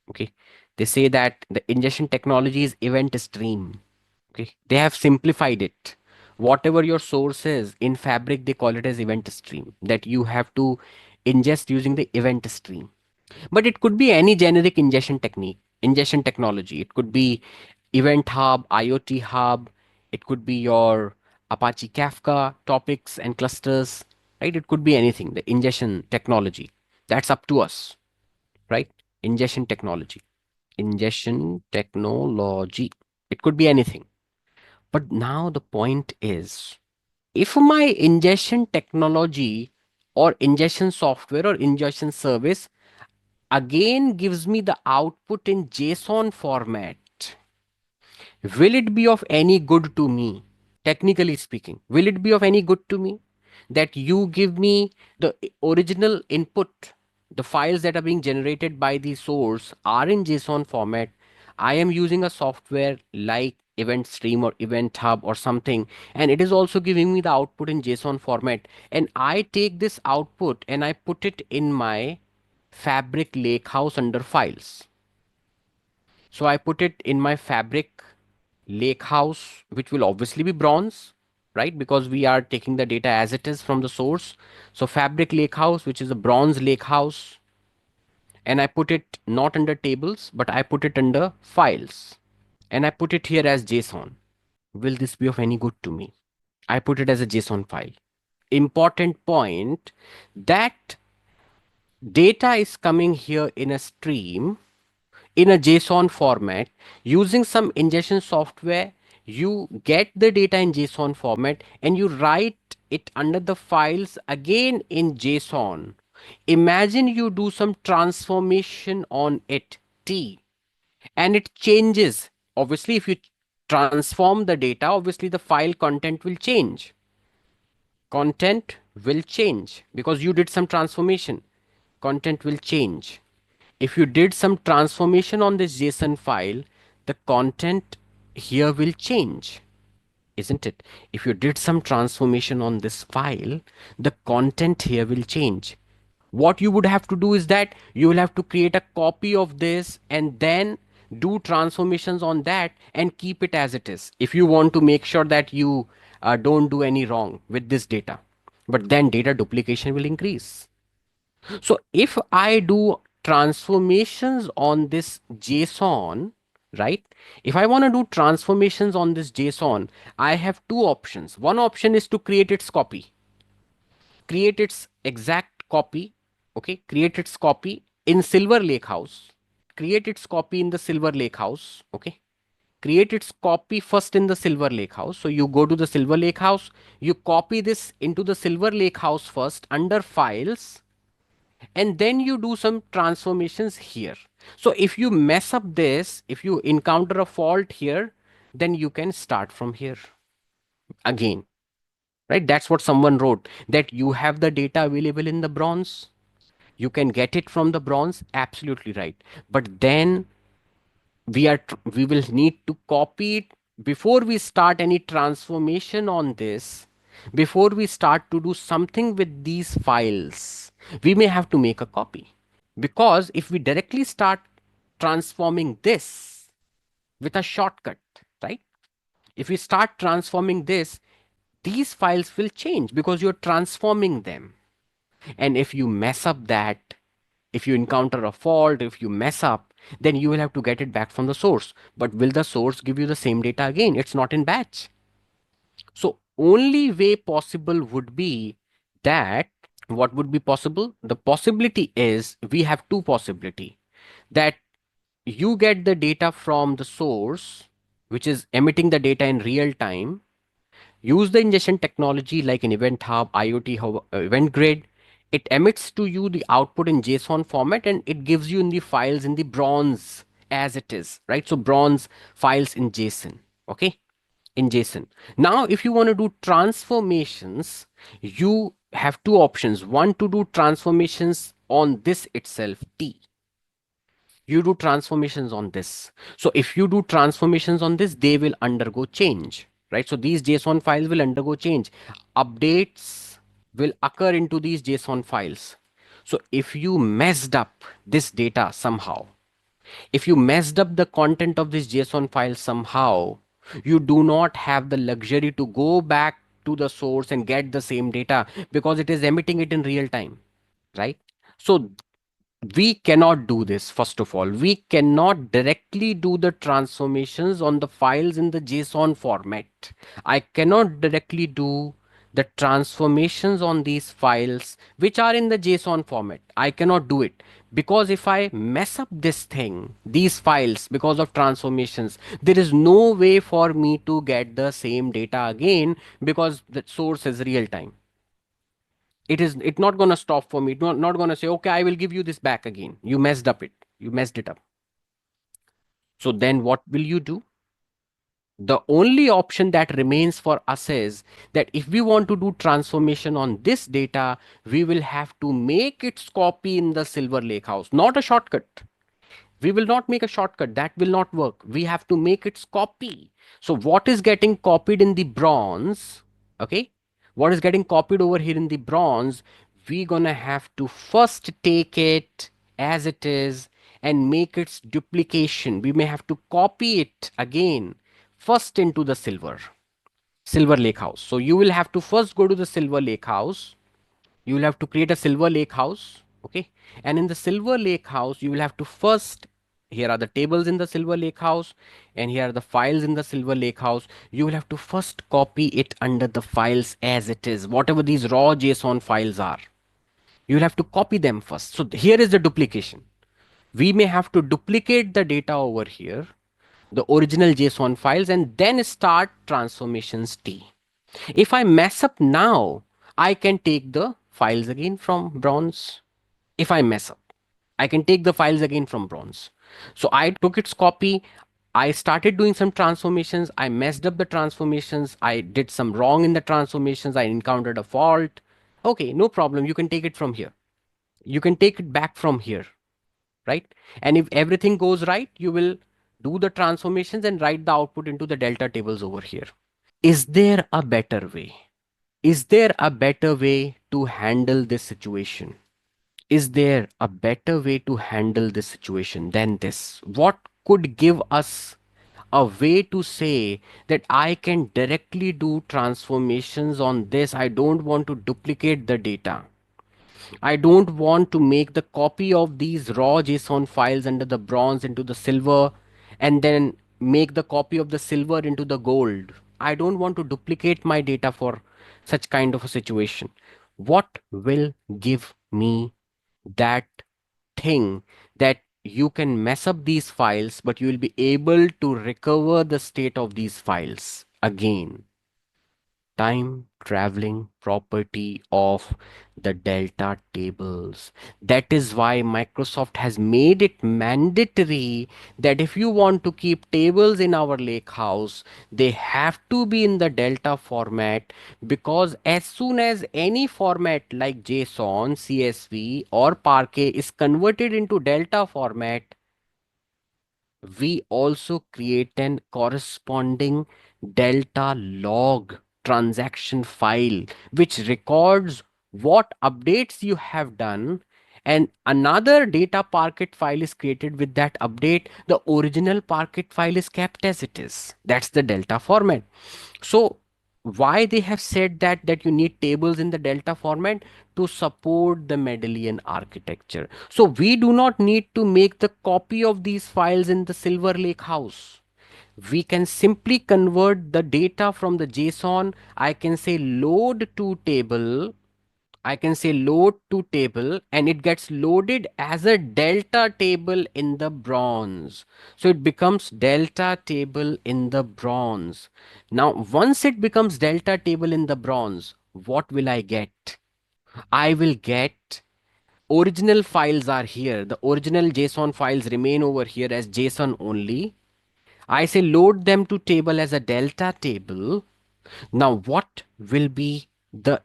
Okay, they say that the ingestion technology is event stream. Okay, they have simplified it. Whatever your source is in Fabric, they call it as event stream, that you have to ingest using the event stream. But it could be any generic ingestion technique, ingestion technology. It could be Event Hub, IoT Hub. It could be your Apache Kafka topics and clusters, right? It could be anything, the ingestion technology. That's up to us, right? Ingestion technology. Ingestion technology. It could be anything. But now the point is, if my ingestion technology or ingestion software or ingestion service again gives me the output in JSON format, will it be of any good to me? Technically speaking, will it be of any good to me that you give me the original input? The files that are being generated by the source are in JSON format. I am using a software like Event Stream or Event Hub or something, and it is also giving me the output in JSON format. And I take this output and I put it in my Fabric Lakehouse under files. So I put it in my Fabric Lakehouse, which will obviously be bronze, right? Because we are taking the data as it is from the source. So Fabric Lakehouse, which is a bronze lakehouse, and I put it not under tables, but I put it under files. And I put it here as JSON. Will this be of any good to me? I put it as a JSON file. Important point, that data is coming here in a stream in a JSON format. Using some ingestion software, you get the data in JSON format and you write it under the files again in JSON. Imagine you do some transformation on it, T, and it changes. Obviously, if you transform the data, obviously the file content will change. Content will change because you did some transformation. Content will change. If you did some transformation on this JSON file, the content here will change, isn't it? If you did some transformation on this file, the content here will change. What you would have to do is that you will have to create a copy of this and then do transformations on that and keep it as it is if you want to make sure that you don't do any wrong with this data. But then data duplication will increase. So if I do transformations on this JSON, right? If I want to do transformations on this JSON, I have two options. One option is to create its copy, create its exact copy, okay? Create its copy in Silver Lakehouse, create its copy in the Silver Lakehouse, okay? Create its copy first in the Silver Lakehouse. So you go to the Silver Lakehouse, you copy this into the Silver Lakehouse first under files, and then you do some transformations here. So if you mess up this, if you encounter a fault here, then you can start from here again, right? That's what someone wrote, that you have the data available in the bronze, you can get it from the bronze, absolutely right. But then we will need to copy it before we start any transformation on this. Before we start to do something with these files, we may have to make a copy, because if we directly start transforming this with a shortcut, right? If we start transforming this, these files will change because you're transforming them. And if you mess up that, if you encounter a fault, if you mess up, then you will have to get it back from the source. But will the source give you the same data again? It's not in batch. So only way possible would be that, what would be possible? The possibility is, we have two possibility, that you get the data from the source, which is emitting the data in real time. Use the ingestion technology like an Event Hub, IoT Hub, Event Grid. It emits to you the output in JSON format and it gives you in the files in the bronze as it is, right? So bronze files in JSON, okay? In JSON. Now, if you want to do transformations, you have two options. One, to do transformations on this itself, T. You do transformations on this. So if you do transformations on this, they will undergo change, right? So these JSON files will undergo change. Updates will occur into these JSON files. So if you messed up this data somehow, if you messed up the content of this JSON file somehow, you do not have the luxury to go back to the source and get the same data because it is emitting it in real time, right? So we cannot do this. First of all, we cannot directly do the transformations on the files in the JSON format. I cannot directly do the transformations on these files which are in the JSON format. I cannot do it because if I mess up this thing, these files, because of transformations, there is no way for me to get the same data again because the source is real time. It not going to stop for me. Not going to say, okay, I will give you this back again. You messed up it. You messed it up. So then what will you do? The only option that remains for us is that if we want to do transformation on this data, we will have to make its copy in the Silver Lake House, not a shortcut. We will not make a shortcut. That will not work. We have to make its copy. So what is getting copied in the bronze? Okay. What is getting copied over here in the bronze? We're gonna have to first take it as it is and make its duplication. We may have to copy it again first into the Silver Lake House. So you will have to first go to the Silver Lake House. You will have to create a Silver Lake House. Okay. And in the Silver Lake House, you will have to first, here are the tables in the Silver Lake House, and here are the files in the Silver Lake House. You will have to first copy it under the files as it is, whatever these raw JSON files are. You will have to copy them first. So here is the duplication. We may have to duplicate the data over here, the original JSON files, and then start transformations T. If I mess up now, I can take the files again from bronze. If I mess up, I can take the files again from bronze. So I took its copy. I started doing some transformations. I messed up the transformations. I did some wrong in the transformations. I encountered a fault. Okay, no problem. You can take it from here. You can take it back from here, right? And if everything goes right, you will do the transformations and write the output into the delta tables over here. Is there a better way? Is there a better way to handle this situation? Is there a better way to handle this situation than this? What could give us a way to say that I can directly do transformations on this? I don't want to duplicate the data. I don't want to make the copy of these raw JSON files under the bronze into the silver and then make the copy of the silver into the gold. I don't want to duplicate my data for such kind of a situation. What will give me that thing that you can mess up these files, but you will be able to recover the state of these files again? Time traveling property of the delta tables. That is why Microsoft has made it mandatory that if you want to keep tables in our lake house, they have to be in the delta format, because as soon as any format like JSON, CSV or Parquet is converted into delta format, we also create an corresponding delta log transaction file which records what updates you have done, and another data Parquet file is created with that update. The original Parquet file is kept as it is. That's the delta format. So why they have said that you need tables in the delta format? To support the Mendelian architecture. So we do not need to make the copy of these files in the Silver Lake House. We can simply convert the data from the JSON. I can say load to table. I can say load to table, and it gets loaded as a delta table in the bronze. So it becomes delta table in the bronze. Now, once it becomes delta table in the bronze, what will I get? I will get original files are here. The original JSON files remain over here as JSON only. I say load them to table as a delta table. Now, what will be the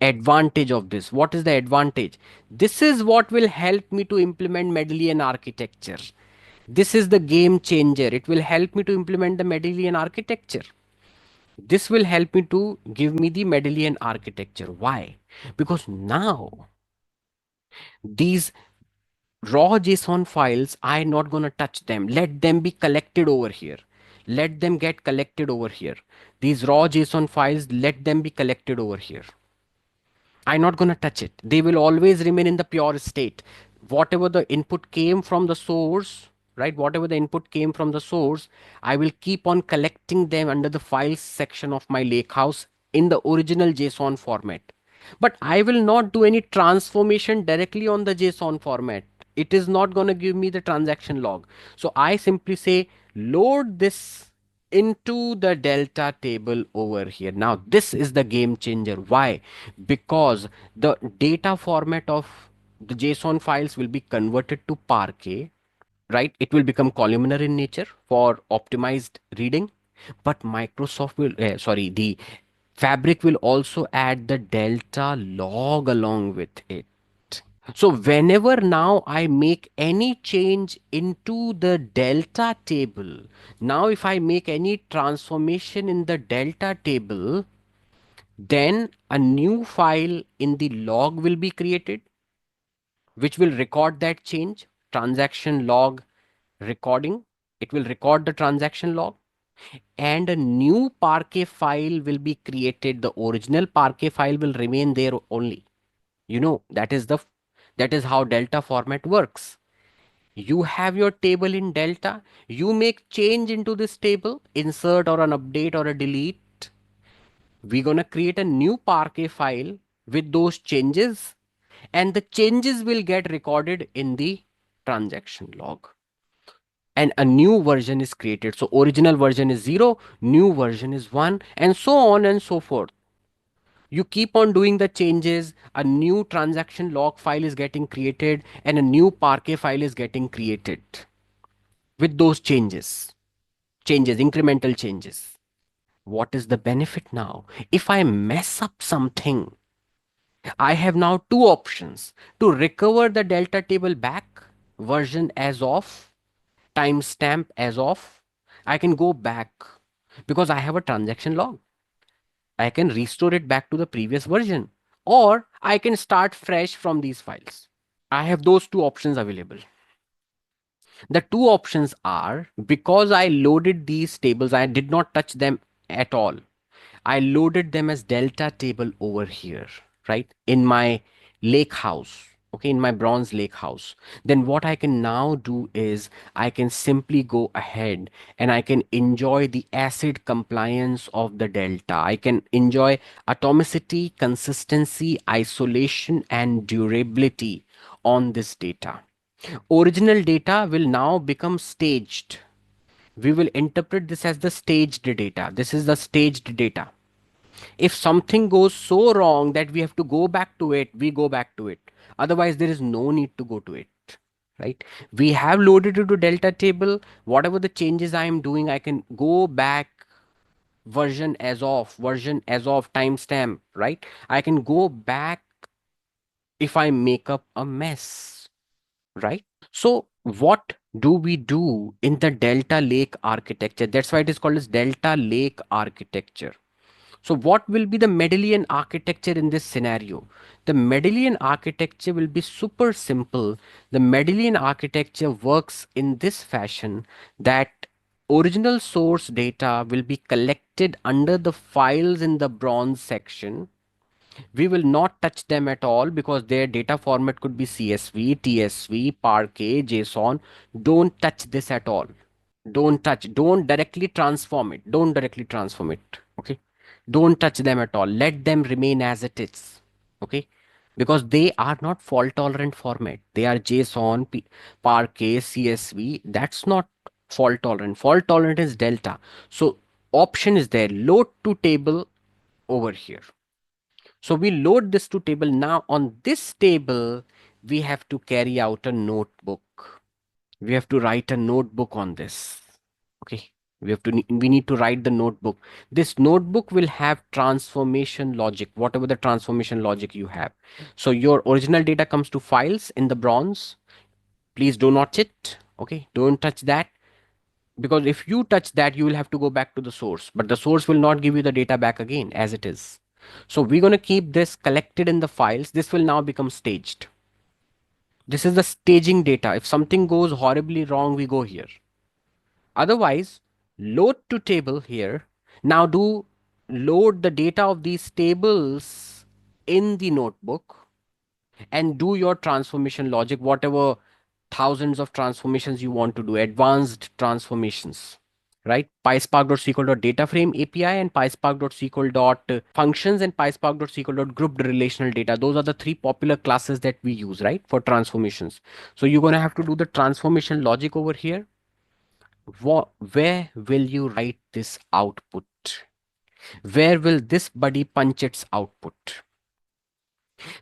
advantage of this? What is the advantage? This is what will help me to implement Mendelian architecture. This is the game changer. It will help me to implement the Mendelian architecture. This will help me to give me the Mendelian architecture. Why? Because now These raw JSON files, I'm not going to touch them. Let them be collected over here. Let them get collected over here. These raw JSON files, let them be collected over here. I'm not going to touch it. They will always remain in the pure state. Whatever the input came from the source, right? Whatever the input came from the source, I will keep on collecting them under the files section of my lakehouse in the original JSON format. But I will not do any transformation directly on the JSON format. It is not going to give me the transaction log. So I simply say load this into the delta table over here. Now this is the game changer. Why? Because the data format of the JSON files will be converted to Parquet, right? It will become columnar in nature for optimized reading. But Microsoft will, the Fabric will also add the delta log along with it. So whenever now I make any change into the delta table, now if I make any transformation in the delta table, then a new file in the log will be created, which will record that change, transaction log recording. It will record the transaction log, and a new Parquet file will be created. The original Parquet file will remain there only. That is how delta format works. You have your table in delta, you make change into this table, insert or an update or a delete. We're going to create a new Parquet file with those changes, and the changes will get recorded in the transaction log, and a new version is created. So original version is 0, new version is 1, and so on and so forth. You keep on doing the changes, a new transaction log file is getting created and a new Parquet file is getting created with those changes, incremental changes. What is the benefit now? If I mess up something, I have now two options: to recover the delta table back, version as of, timestamp as of. I can go back because I have a transaction log. I can restore it back to the previous version, or I can start fresh from these files. I have those two options available. The two options are, because I loaded these tables, I did not touch them at all. I loaded them as delta table over here, right? In my lake house, okay, in my bronze lake house. Then what I can now do is I can simply go ahead and I can enjoy the acid compliance of the delta. I can enjoy atomicity, consistency, isolation, and durability on this data. Original data will now become staged. We will interpret this as the staged data. This is the staged data. If something goes so wrong that we have to go back to it, we go back to it. Otherwise, there is no need to go to it. Right? We have loaded it to delta table. Whatever the changes I am doing, I can go back, version as of, timestamp, right? I can go back if I make up a mess, right? So what do we do in the Delta Lake architecture? That's why it is called as Delta Lake architecture. So what will be the Medallion architecture in this scenario? The Medallion architecture will be super simple. The Medallion architecture works in this fashion, that original source data will be collected under the files in the bronze section. We will not touch them at all because their data format could be CSV, TSV, Parquet, JSON. Don't touch this at all. Don't touch, don't directly transform it. Don't directly transform it. Okay. Don't touch them at all. Let them remain as it is. Okay. Because they are not fault tolerant format. They are JSON, Parquet, CSV. That's not fault tolerant. Fault tolerant is delta. So option is there. Load to table over here. So we load this to table. Now on this table, we have to carry out a notebook. We have to write a notebook on this. Okay. We need to write the notebook. This notebook will have transformation logic, whatever the transformation logic you have. So your original data comes to files in the bronze. Please do not touch it. Okay. Don't touch that, because if you touch that, you will have to go back to the source, but the source will not give you the data back again as it is. So we're going to keep this collected in the files. This will now become staged. This is the staging data. If something goes horribly wrong, we go here. Otherwise, load to table here. Now do load the data of these tables in the notebook and do your transformation logic, whatever thousands of transformations you want to do, advanced transformations, right? PySpark.sql.dataframe API and PySpark.sql.functions and PySpark.sql.grouped relational data. Those are the three popular classes that we use, right, for transformations. So you're going to have to do the transformation logic over here. Where will you write this output? Where will this buddy punch its output?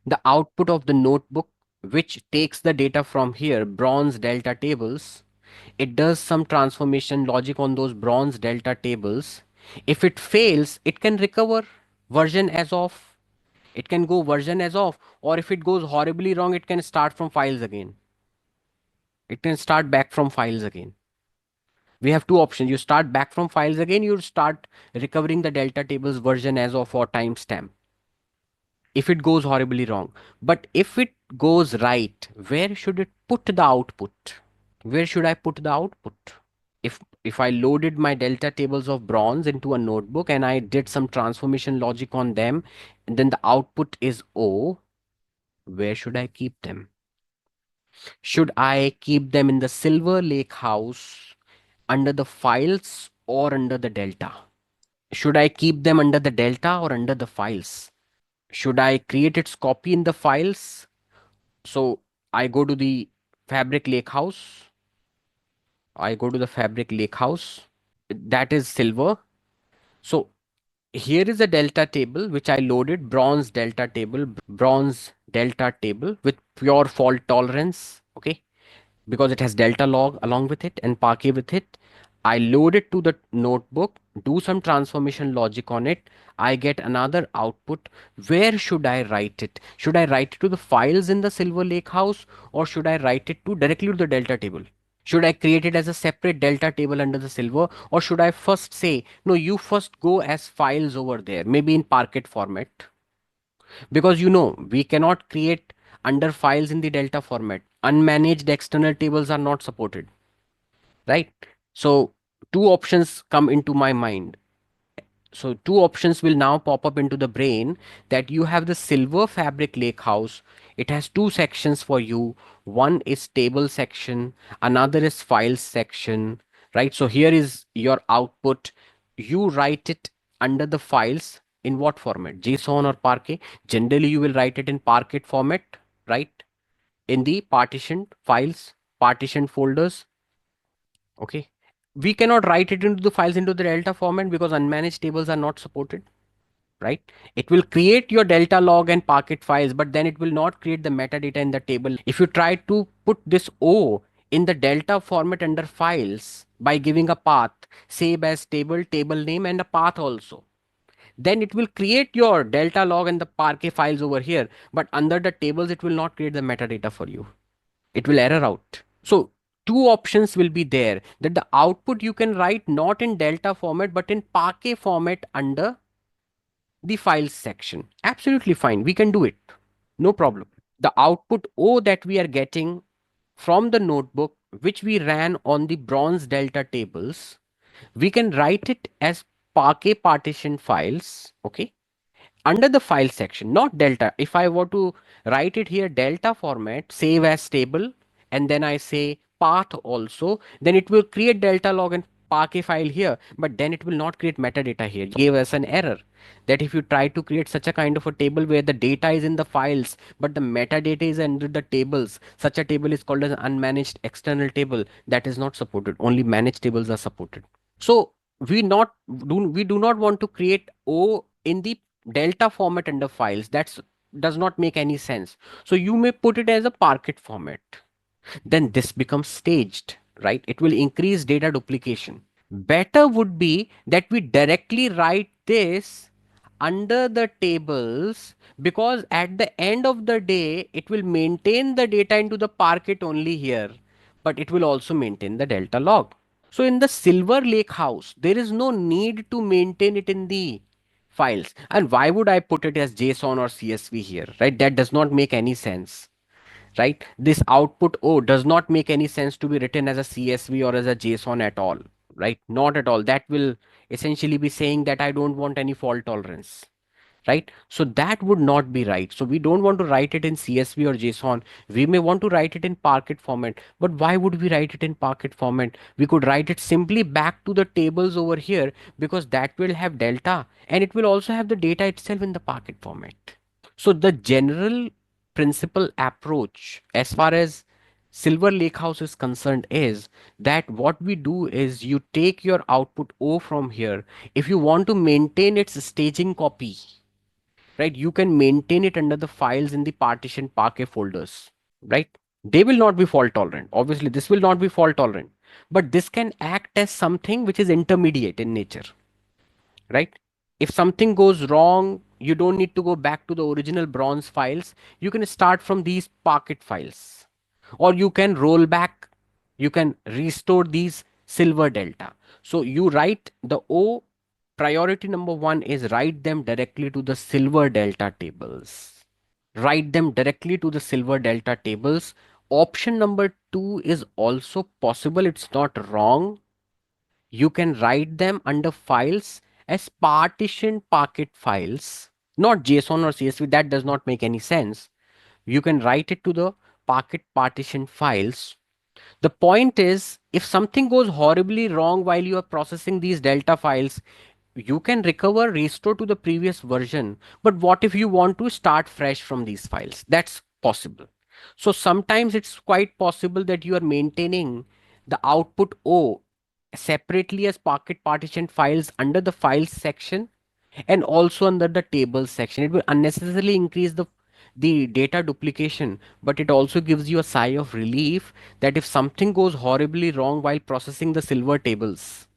The output of the notebook, which takes the data from here, bronze delta tables, it does some transformation logic on those bronze delta tables. If it fails, it can recover version as of, it can go version as of, or if it goes horribly wrong, it can start from files again. It can start back from files again. We have two options. You start back from files again, you start recovering the delta tables version as of or timestamp if it goes horribly wrong. But if it goes right, where should it put the output? Where should I put the output? If I loaded my delta tables of bronze into a notebook and I did some transformation logic on them, and then the output is O, where should I keep them? Should I keep them in the silver lake house under the files or under the delta? Should I keep them under the delta or under the files? Should I create its copy in the files? So I go to the Fabric Lakehouse. I go to the Fabric Lakehouse. That is silver. So here is a delta table which I loaded, bronze delta table with pure fault tolerance. Okay. Because it has delta log along with it and Parquet with it. I load it to the notebook, do some transformation logic on it. I get another output. Where should I write it? Should I write it to the files in the Silver Lake House or should I write it to directly to the delta table? Should I create it as a separate delta table under the silver or should I first say, no, you first go as files over there, maybe in Parquet format? Because we cannot create under files in the delta format. Unmanaged external tables are not supported, right? So two options come into my mind. So two options will now pop up into the brain, that you have the silver Fabric lake house. It has two sections for you. One is table section, another is files section, right? So here is your output. You write it under the files in what format? JSON or Parquet? Generally, you will write it in Parquet format, right? In the partitioned files, partitioned folders. Okay. We cannot write it into the files into the delta format because unmanaged tables are not supported, right? It will create your delta log and Parquet files, but then it will not create the metadata in the table. If you try to put this O in the delta format under files by giving a path, save as table, table name, and a path also, then it will create your delta log and the Parquet files over here. But under the tables, it will not create the metadata for you. It will error out. So two options will be there, that the output you can write not in delta format but in Parquet format under the files section. Absolutely fine. We can do it. No problem. The output O that we are getting from the notebook, which we ran on the bronze delta tables, we can write it as Parquet partition files. Okay. Under the file section, not delta. If I were to write it here delta format, save as table, and then I say path also, then it will create delta log and Parquet file here, but then it will not create metadata here. It gave us an error that if you try to create such a kind of a table where the data is in the files, but the metadata is under the tables, such a table is called as an unmanaged external table. That is not supported. Only managed tables are supported. So we do not want to create O in the delta format under files. That's does not make any sense. So you may put it as a Parquet format. Then this becomes staged, right? It will increase data duplication. Better would be that we directly write this under the tables, because at the end of the day, it will maintain the data into the Parquet only here, but it will also maintain the delta log. So in the Silver Lake house, there is no need to maintain it in the files. And why would I put it as JSON or CSV here, right? That does not make any sense. right? This output O does not make any sense to be written as a CSV or as a JSON at all, right? Not at all. That will essentially be saying that I don't want any fault tolerance, right? So that would not be right. So we don't want to write it in CSV or JSON. We may want to write it in Parquet format. But why would we write it in Parquet format? We could write it simply back to the tables over here, because that will have delta and it will also have the data itself in the Parquet format. So the general principal approach as far as Silver Lakehouse is concerned is that what we do is you take your output O from here. If you want to maintain its staging copy, right, you can maintain it under the files in the partition Parquet folders, right? They will not be fault tolerant. Obviously, this will not be fault tolerant, but this can act as something which is intermediate in nature, right? If something goes wrong, you don't need to go back to the original bronze files. You can start from these Parquet files, or you can roll back, you can restore these silver delta. So you write the O, priority number one is write them directly to the silver delta tables. Write them directly to the silver delta tables. Option number two is also possible, it's not wrong. You can write them under files as partition Parquet files, not JSON or CSV. That does not make any sense. You can write it to the Parquet partition files. The point is, if something goes horribly wrong while you are processing these delta files, you can recover, restore to the previous version. But what if you want to start fresh from these files? That's possible. So sometimes it's quite possible that you are maintaining the output O separately as Parquet partition files under the files section and also under the tables section. It will unnecessarily increase the data duplication, but it also gives you a sigh of relief that if something goes horribly wrong while processing the silver tables,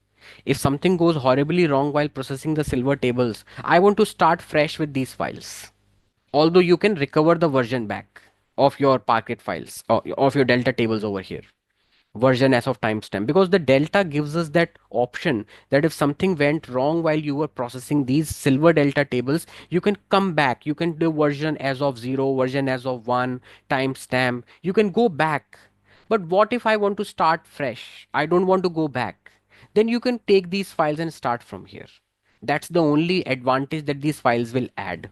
if something goes horribly wrong while processing the silver tables, I want to start fresh with these files. Although you can recover the version back of your Parquet files or of your delta tables over here, version as of timestamp, because the delta gives us that option that if something went wrong while you were processing these silver delta tables, you can come back, you can do version as of 0, version as of 1, timestamp, you can go back. But what if I want to start fresh, I don't want to go back, then you can take these files and start from here. That's the only advantage that these files will add,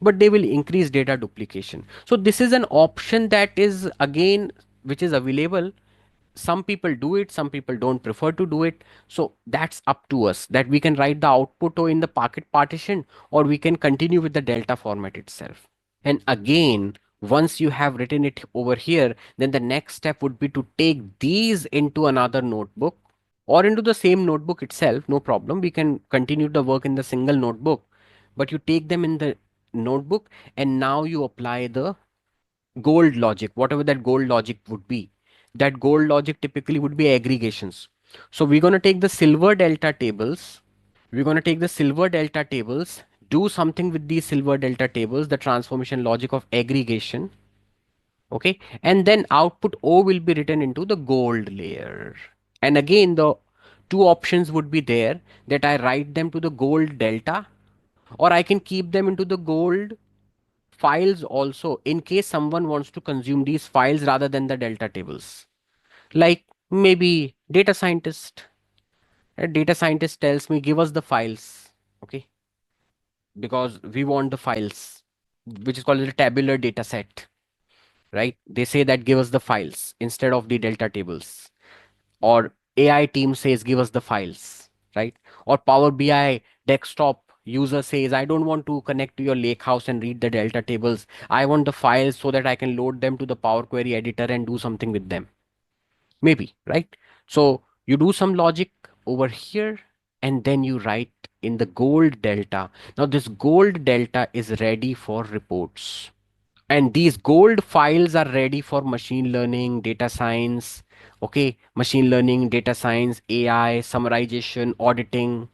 but they will increase data duplication. So this is an option that is again which is available. Some people do it, some people don't prefer to do it. So that's up to us, that we can write the output or in the Parquet partition, or we can continue with the delta format itself. And again, once you have written it over here, then the next step would be to take these into another notebook or into the same notebook itself. No problem, we can continue the work in the single notebook, but you take them in the notebook and now you apply the gold logic, whatever that gold logic would be. That gold logic typically would be aggregations. So we're going to take the silver delta tables. We're going to take the silver delta tables, do something with these silver delta tables, the transformation logic of aggregation. Okay. And then output O will be written into the gold layer. And again, the two options would be there, that I write them to the gold delta, or I can keep them into the gold files also in case someone wants to consume these files rather than the delta tables. Like maybe data scientist. A data scientist tells me, give us the files. Okay. Because we want the files, which is called a tabular data set, right? They say that give us the files instead of the delta tables. Or AI team says, give us the files, right? Or Power BI desktop user says, I don't want to connect to your lakehouse and read the delta tables. I want the files so that I can load them to the Power Query editor and do something with them. Maybe, right? So you do some logic over here and then you write in the gold delta. Now this gold delta is ready for reports. And these gold files are ready for machine learning, data science, okay, machine learning, data science, AI, summarization, auditing.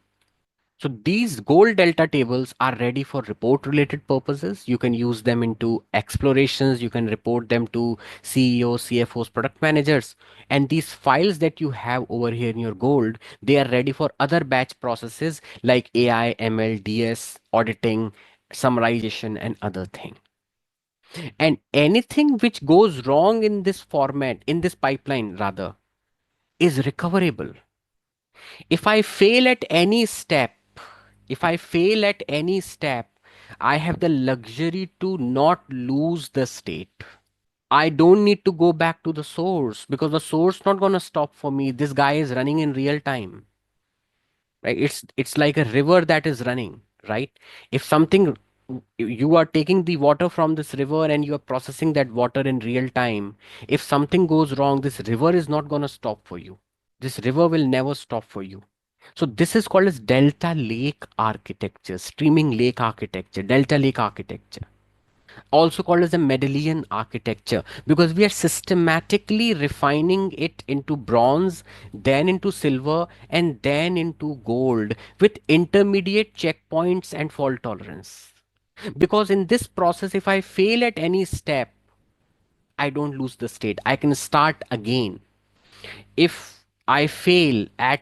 So these gold delta tables are ready for report related purposes. You can use them into explorations. You can report them to CEOs, CFOs, product managers. And these files that you have over here in your gold, they are ready for other batch processes like AI, ML, DS, auditing, summarization, and other things. And anything which goes wrong in this format, in this pipeline rather, is recoverable. If I fail at any step, if I fail at any step, I have the luxury to not lose the state. I don't need to go back to the source because the source not going to stop for me. This guy is running in real time, right? It's like a river that is running, right? If something, you are taking the water from this river and you are processing that water in real time, if something goes wrong, this river is not going to stop for you. This river will never stop for you. So this is called as delta lake architecture, streaming lake architecture, delta lake architecture, also called as the Mendelian architecture, because we are systematically refining it into bronze, then into silver, and then into gold with intermediate checkpoints and fault tolerance. Because in this process, if I fail at any step, I don't lose the state. I can start again. If I fail at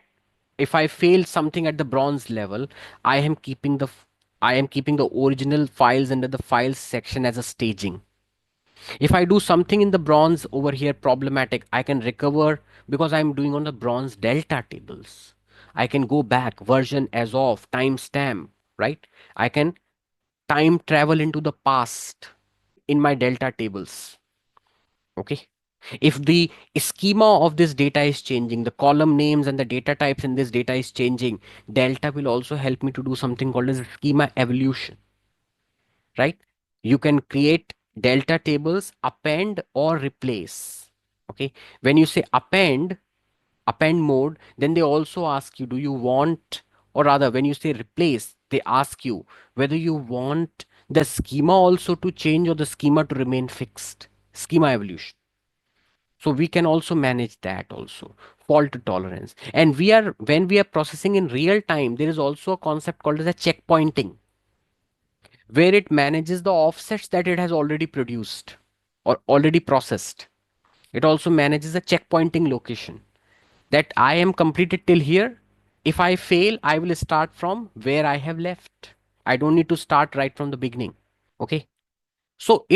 if I fail something at the bronze level, I am keeping I am keeping the original files under the files section as a staging. If I do something in the bronze over here problematic, I can recover because I'm doing on the bronze delta tables. I can go back, version as of, timestamp, right? I can time travel into the past in my delta tables. Okay. If the schema of this data is changing, the column names and the data types in this data is changing, delta will also help me to do something called as schema evolution, right? You can create delta tables, append or replace. Okay. When you say append mode, then they also ask you, do you want, or rather, when you say replace, they ask you whether you want the schema also to change or the schema to remain fixed. Schema evolution. So we can also manage that also. Fault tolerance. And when we are processing in real time, there is also a concept called as a checkpointing, where it manages the offsets that it has already produced or already processed. It also manages a checkpointing location that I am completed till here. If I fail, I will start from where I have left. I don't need to start right from the beginning. Okay. So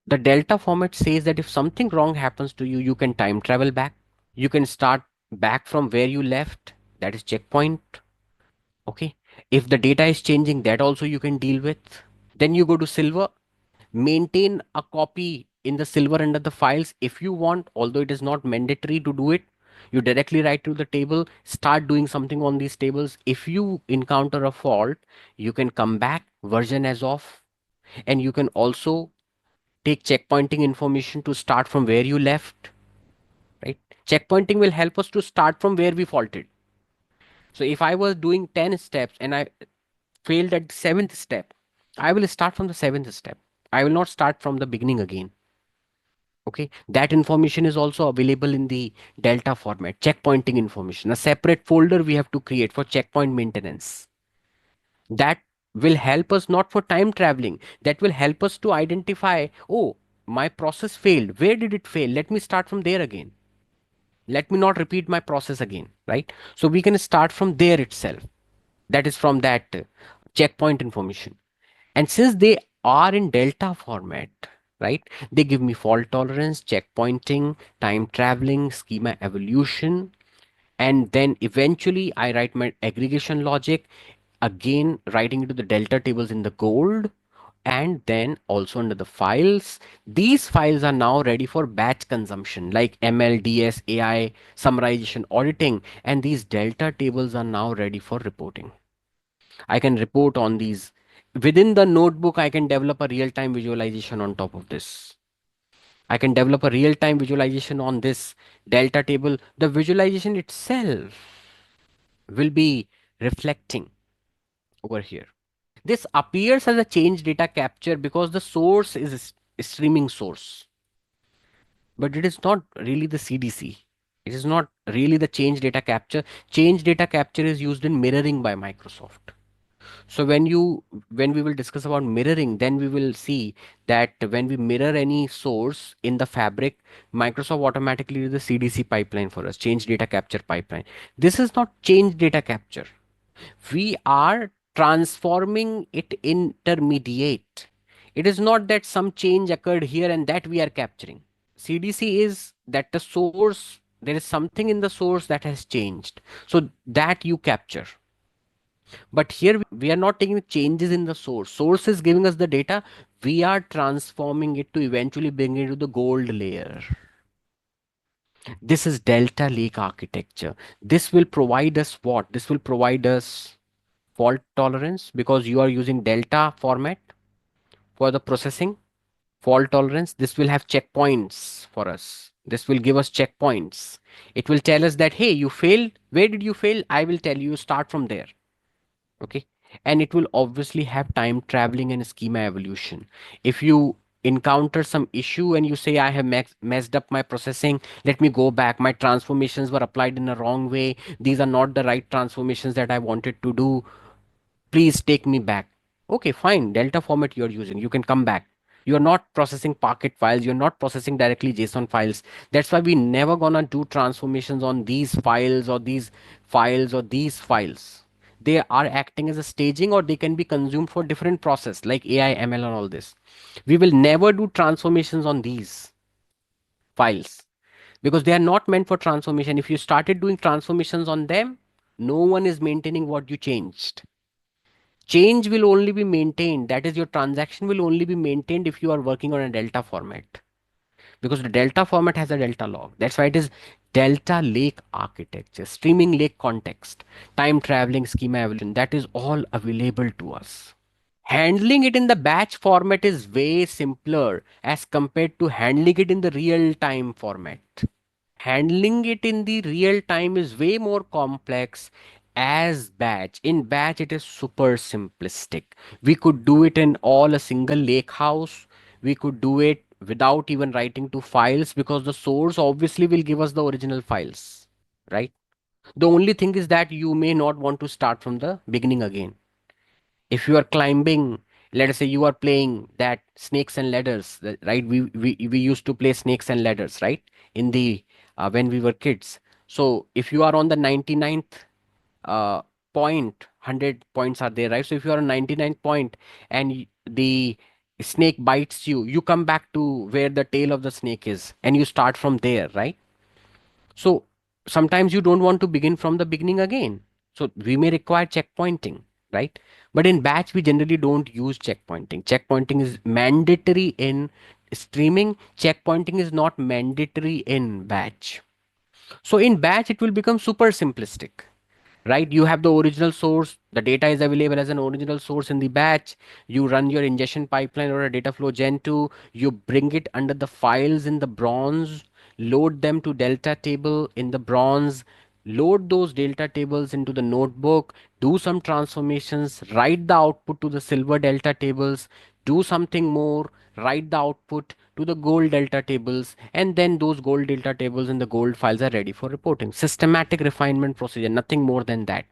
the delta format says that if something wrong happens to you, you can time travel back. You can start back from where you left. That is checkpoint. Okay. If the data is changing, that also you can deal with. Then you go to silver, maintain a copy in the silver under the files if you want, although it is not mandatory to do it. You directly write to the table, start doing something on these tables. If you encounter a fault, you can come back, version as of, and you can also take checkpointing information to start from where you left, right? Checkpointing will help us to start from where we faulted. So if I was doing 10 steps and I failed at the seventh step, I will start from the seventh step. I will not start from the beginning again. Okay, that information is also available in the delta format, checkpointing information. A separate folder we have to create for checkpoint maintenance. That will help us not for time traveling. That will help us to identify, oh, my process failed. Where did it fail? Let me start from there again. Let me not repeat my process again, right? So we can start from there itself. That is from that checkpoint information. And since they are in delta format, right, they give me fault tolerance, checkpointing, time traveling, schema evolution, and then eventually I write my aggregation logic, again writing into the delta tables in the gold, and then also under the files. These files are now ready for batch consumption like MLDS, AI, summarization, auditing, and these delta tables are now ready for reporting. I can report on these. Within the notebook, I can develop a real time visualization on top of this. I can develop a real time visualization on this delta table. The visualization itself will be reflecting over here. This appears as a change data capture because the source is a streaming source, but it is not really the CDC. It is not really the change data capture. Change data capture is used in mirroring by Microsoft. So when we will discuss about mirroring, then we will see that when we mirror any source in the fabric, Microsoft automatically do the CDC pipeline for us, change data capture pipeline. This is not change data capture. We are transforming it intermediate. It is not that some change occurred here and that we are capturing. CDC is that the source, there is something in the source that has changed. So that you capture. But here we are not taking changes in the source. Source is giving us the data. We are transforming it to eventually bring it to the gold layer. This is Delta Lake architecture. This will provide us what? This will provide us fault tolerance because you are using Delta format for the processing. Fault tolerance. This will have checkpoints for us. This will give us checkpoints. It will tell us that, hey, you failed. Where did you fail? I will tell you, start from there. Okay. And it will obviously have time traveling and schema evolution. If you encounter some issue and you say, I have messed up my processing, let me go back, my transformations were applied in a wrong way, these are not the right transformations that I wanted to do, please take me back. Okay, fine, Delta format you're using, you can come back. You're not processing Parquet files, you're not processing directly JSON files. That's why we never gonna do transformations on these files or these files or these files. They are acting as a staging, or they can be consumed for different process like AI, ML, and all this. We will never do transformations on these files because they are not meant for transformation. If you started doing transformations on them, no one is maintaining what you changed. Change will only be maintained, that is, your transaction will only be maintained if you are working on a Delta format, because the Delta format has a Delta log. That's why it is Delta Lake architecture, streaming lake context, time traveling schema evolution. That is all available to us. Handling it in the batch format is way simpler as compared to handling it in the real time format. Handling it in the real time is way more complex as batch. In batch, it is super simplistic. We could do it in all a single lake house. We could do it without even writing to files because the source obviously will give us the original files, right? The only thing is that you may not want to start from the beginning again. If you are climbing, let us say you are playing that snakes and ladders, right? We used to play snakes and ladders, right? In the when we were kids. So if you are on the 99th uh, point, 100 points are there, right? So if you are on 99th point and the snake bites you, you come back to where the tail of the snake is and you start from there, right? So sometimes you don't want to begin from the beginning again. So we may require checkpointing, right? But in batch, we generally don't use checkpointing. Checkpointing is mandatory in streaming. Checkpointing is not mandatory in batch. So in batch, it will become super simplistic, right? You have the original source, the data is available as an original source in the batch. You run your ingestion pipeline or a data flow gen 2, you bring it under the files in the bronze, load them to delta table in the bronze, load those delta tables into the notebook, do some transformations, write the output to the silver delta tables, do something more, write the output to the gold delta tables, and then those gold delta tables and the gold files are ready for reporting. Systematic refinement procedure, nothing more than that.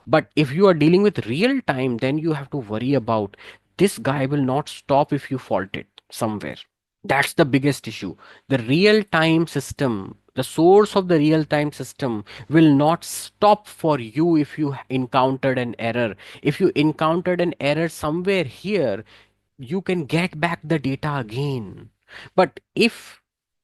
But if you are dealing with real time, then you have to worry about this guy will not stop if you fault it somewhere. That's the biggest issue. The real time system, the source of the real time system will not stop for you if you encountered an error. If you encountered an error somewhere here, you can get back the data again. But if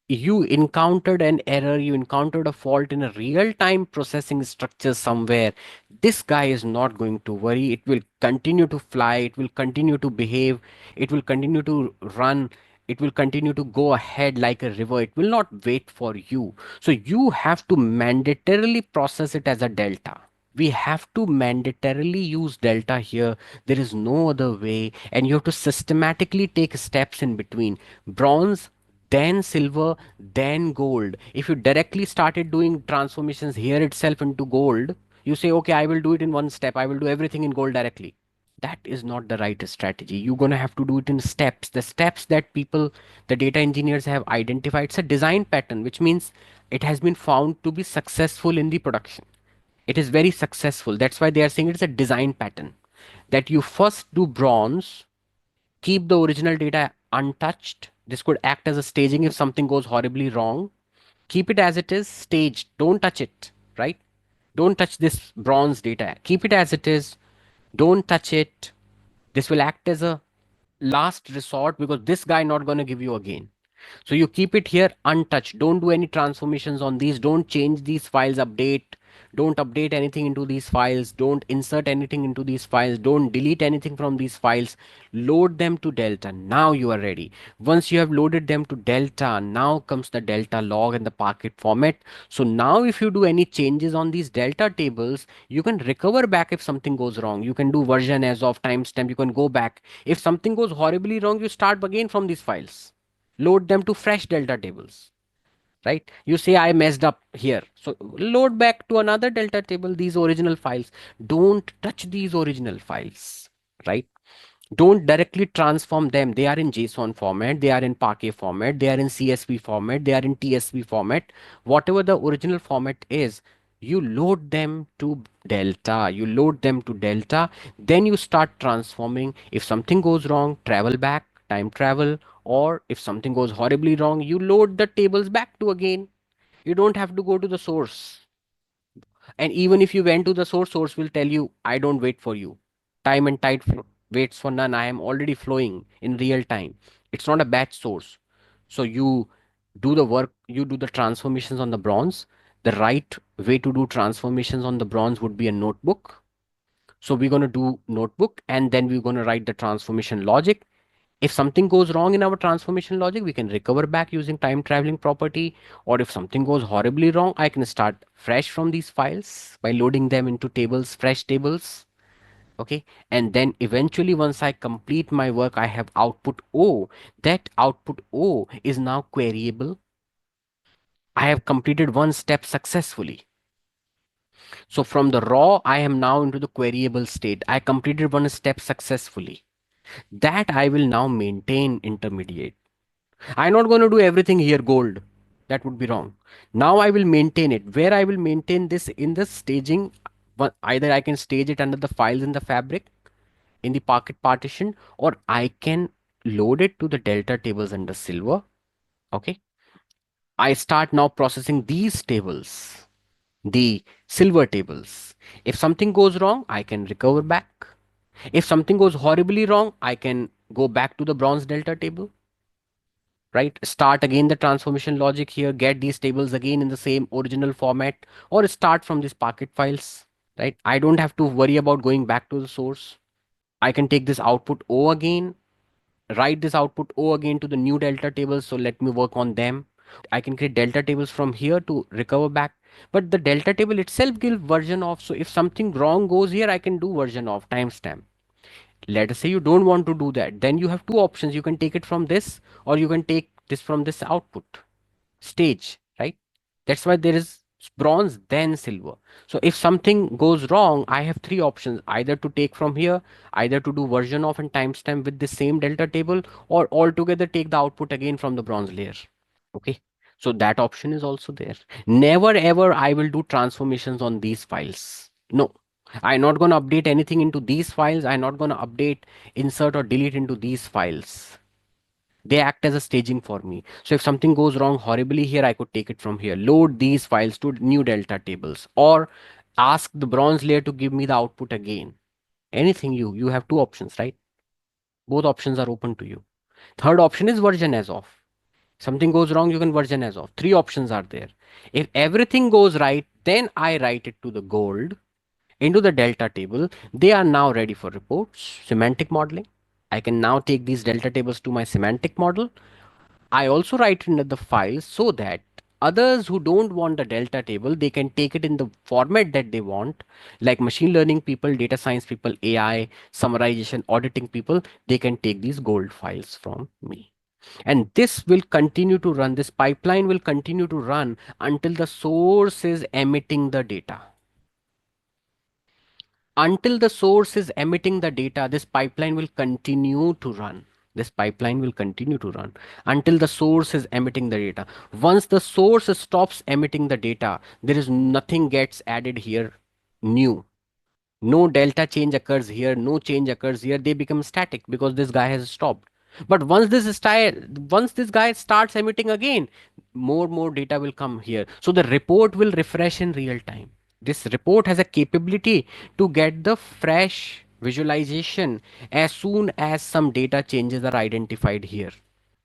you encountered an error, you encountered a fault in a real time processing structure somewhere, this guy is not going to worry. It will continue to fly, it will continue to behave, it will continue to run, it will continue to go ahead like a river. It will not wait for you. So you have to mandatorily process it as a delta. We have to mandatorily use delta here. There is no other way, and you have to systematically take steps in between. Bronze, then silver, then gold. If you directly started doing transformations here itself into gold, you say, okay, I will do it in one step, I will do everything in gold directly. That is not the right strategy. You're going to have to do it in steps. The steps that people, the data engineers have identified, it's a design pattern, which means it has been found to be successful in the production. It is very successful. That's why they are saying it's a design pattern, that you first do bronze, keep the original data untouched. This could act as a staging if something goes horribly wrong. Keep it as it is, staged. Don't touch it, right? Don't touch this bronze data. Keep it as it is. Don't touch it. This will act as a last resort, because this guy not going to give you again. So you keep it here untouched. Don't do any transformations on these. Don't change these files, update. Don't update anything into these files. Don't insert anything into these files. Don't delete anything from these files. Load them to Delta. Now you are ready. Once you have loaded them to Delta, now comes the Delta log and the Parquet format. So now if you do any changes on these Delta tables, you can recover back if something goes wrong. You can do version as of timestamp. You can go back. If something goes horribly wrong, you start again from these files, load them to fresh delta tables, right? You say I messed up here, so load back to another delta table these original files. Don't touch these original files, right? Don't directly transform them. They are in JSON format, they are in Parquet format, they are in CSV format, they are in TSV format. Whatever the original format is, you load them to delta, you load them to delta, then you start transforming. If something goes wrong, travel back, time travel. Or if something goes horribly wrong, you load the tables back to again. You don't have to go to the source. And even if you went to the source, source will tell you, I don't wait for you. Time and tide waits for none. I am already flowing in real time. It's not a batch source. So you do the work, you do the transformations on the bronze. The right way to do transformations on the bronze would be a notebook. So we're going to do notebook, and then we're going to write the transformation logic. If something goes wrong in our transformation logic, we can recover back using time traveling property. Or if something goes horribly wrong, I can start fresh from these files by loading them into tables, fresh tables. Okay. And then eventually, once I complete my work, I have output O. That output O is now queryable. I have completed one step successfully. So from the raw, I am now into the queryable state. I completed one step successfully. That I will now maintain intermediate. I'm not going to do everything here gold. That would be wrong. Now I will maintain it. Where I will maintain this in the staging, either I can stage it under the files in the fabric in the Parquet partition, or I can load it to the delta tables under silver. Okay. I start now processing these tables, the silver tables. If something goes wrong, I can recover back. If something goes horribly wrong, I can go back to the bronze delta table, right? Start again the transformation logic here, get these tables again in the same original format, or start from these Parquet files, right? I don't have to worry about going back to the source. I can take this output O again, write this output O again to the new delta tables. So let me work on them. I can create delta tables from here to recover back. But the delta table itself gives version of. So if something wrong goes here, I can do version of timestamp. Let us say you don't want to do that. Then you have two options. You can take it from this, or you can take this from this output stage, right? That's why there is bronze, then silver. So if something goes wrong, I have three options: either to take from here, either to do version of and timestamp with the same delta table, or altogether take the output again from the bronze layer. Okay. So that option is also there. Never ever I will do transformations on these files. No. I'm not going to update anything into these files. I'm not going to update, insert, or delete into these files. They act as a staging for me. So if something goes wrong horribly here, I could take it from here, load these files to new delta tables, or ask the bronze layer to give me the output again. Anything you have two options, right? Both options are open to you. Third option is version as of. Something goes wrong, you can version as of. Three options are there. If everything goes right, then I write it to the gold into the delta table. They are now ready for reports, semantic modeling. I can now take these delta tables to my semantic model. I also write it in the file so that others who don't want the delta table, they can take it in the format that they want. Like machine learning people, data science people, AI, summarization, auditing people, they can take these gold files from me. And this will continue to run, this pipeline will continue to run until the source is emitting the data. Until the source is emitting the data, this pipeline will continue to run. This pipeline will continue to run until the source is emitting the data. Once the source stops emitting the data, there is nothing gets added here new. No delta change occurs here, no change occurs here. They become static because this guy has stopped. But once this guy starts emitting again, more data will come here. So the report will refresh in real time. This report has a capability to get the fresh visualization as soon as some data changes are identified here.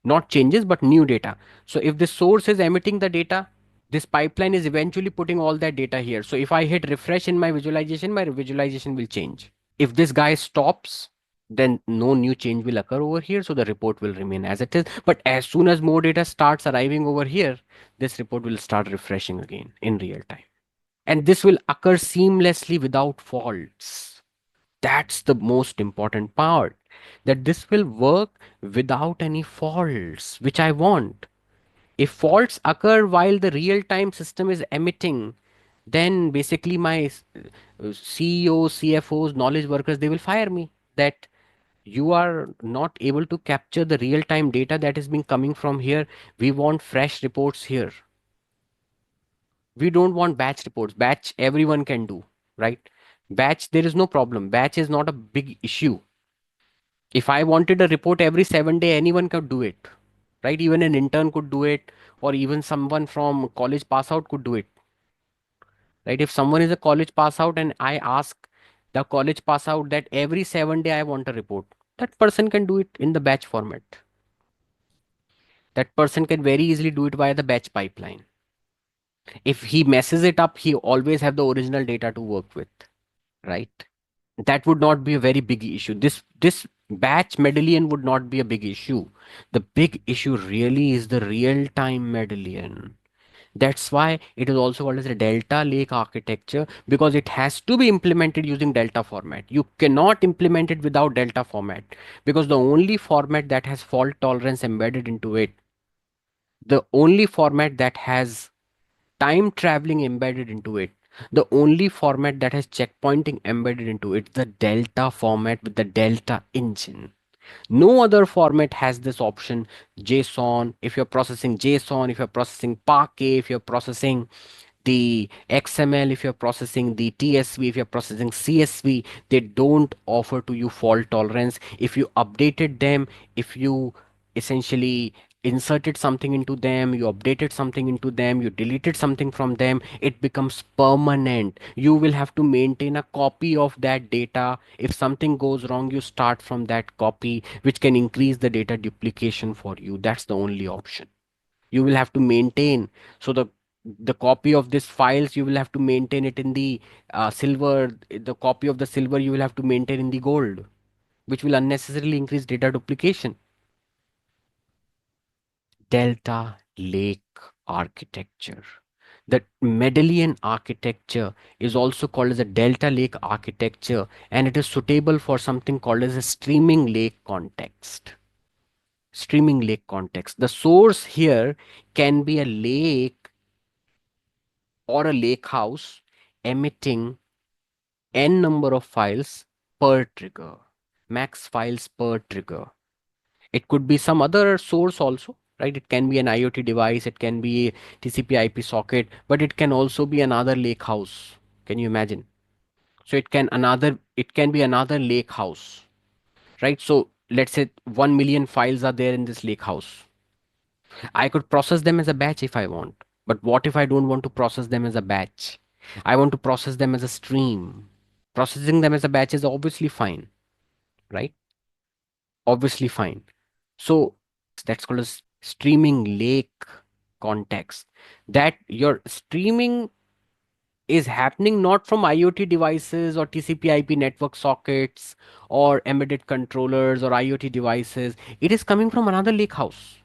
Not changes, but new data. So if the source is emitting the data, this pipeline is eventually putting all that data here. So if I hit refresh in my visualization will change. If this guy stops, then no new change will occur over here. So the report will remain as it is. But as soon as more data starts arriving over here, this report will start refreshing again in real time. And this will occur seamlessly without faults. That's the most important part, that this will work without any faults, which I want. If faults occur while the real time system is emitting, then basically my CEOs, CFOs, knowledge workers, they will fire me. That you are not able to capture the real time data that is being coming from here. We want fresh reports here. We don't want batch reports. Batch everyone can do, right? Batch, there is no problem. Batch is not a big issue. If I wanted a report every 7 day, anyone could do it, right? Even an intern could do it, or even someone from college pass out could do it, right? If someone is a college pass out and I ask the college pass out that every 7 day I want a report, that person can do it in the batch format. That person can very easily do it via the batch pipeline. If he messes it up, he always have the original data to work with, right? That would not be a very big issue. This batch medallion would not be a big issue. The big issue really is the real time medallion. That's why it is also called as a delta lake architecture, because it has to be implemented using delta format. You cannot implement it without delta format, because the only format that has fault tolerance embedded into it, the only format that has time traveling embedded into it, the only format that has checkpointing embedded into it, the delta format with the delta engine. No other format has this option. JSON, if you're processing JSON, if you're processing Parquet, if you're processing the XML, if you're processing the TSV, if you're processing CSV, they don't offer to you fault tolerance. If you updated them, if you essentially inserted something into them, you updated something into them, you deleted something from them, it becomes permanent. You will have to maintain a copy of that data. If something goes wrong, you start from that copy, which can increase the data duplication for you. That's the only option. You will have to maintain. So the copy of this files, you will have to maintain it in the silver. The copy of the silver you will have to maintain in the gold, which will unnecessarily increase data duplication. Delta lake architecture, the medallion architecture, is also called as a delta lake architecture, and it is suitable for something called as a streaming lake context. Streaming lake context, the source here can be a lake or a lake house emitting n number of files per trigger, max files per trigger. It could be some other source also, right? It can be an IoT device, it can be a TCP IP socket, but it can also be another lake house. Can you imagine? So it can be another lake house, right? So let's say 1 million files are there in this lake house. I could process them as a batch if I want. But what if I don't want to process them as a batch? I want to process them as a stream. Processing them as a batch is obviously fine, right? Obviously fine. So that's called as streaming lake context. That your streaming is happening not from IoT devices or TCP IP network sockets or embedded controllers or IoT devices. It is coming from another lake house.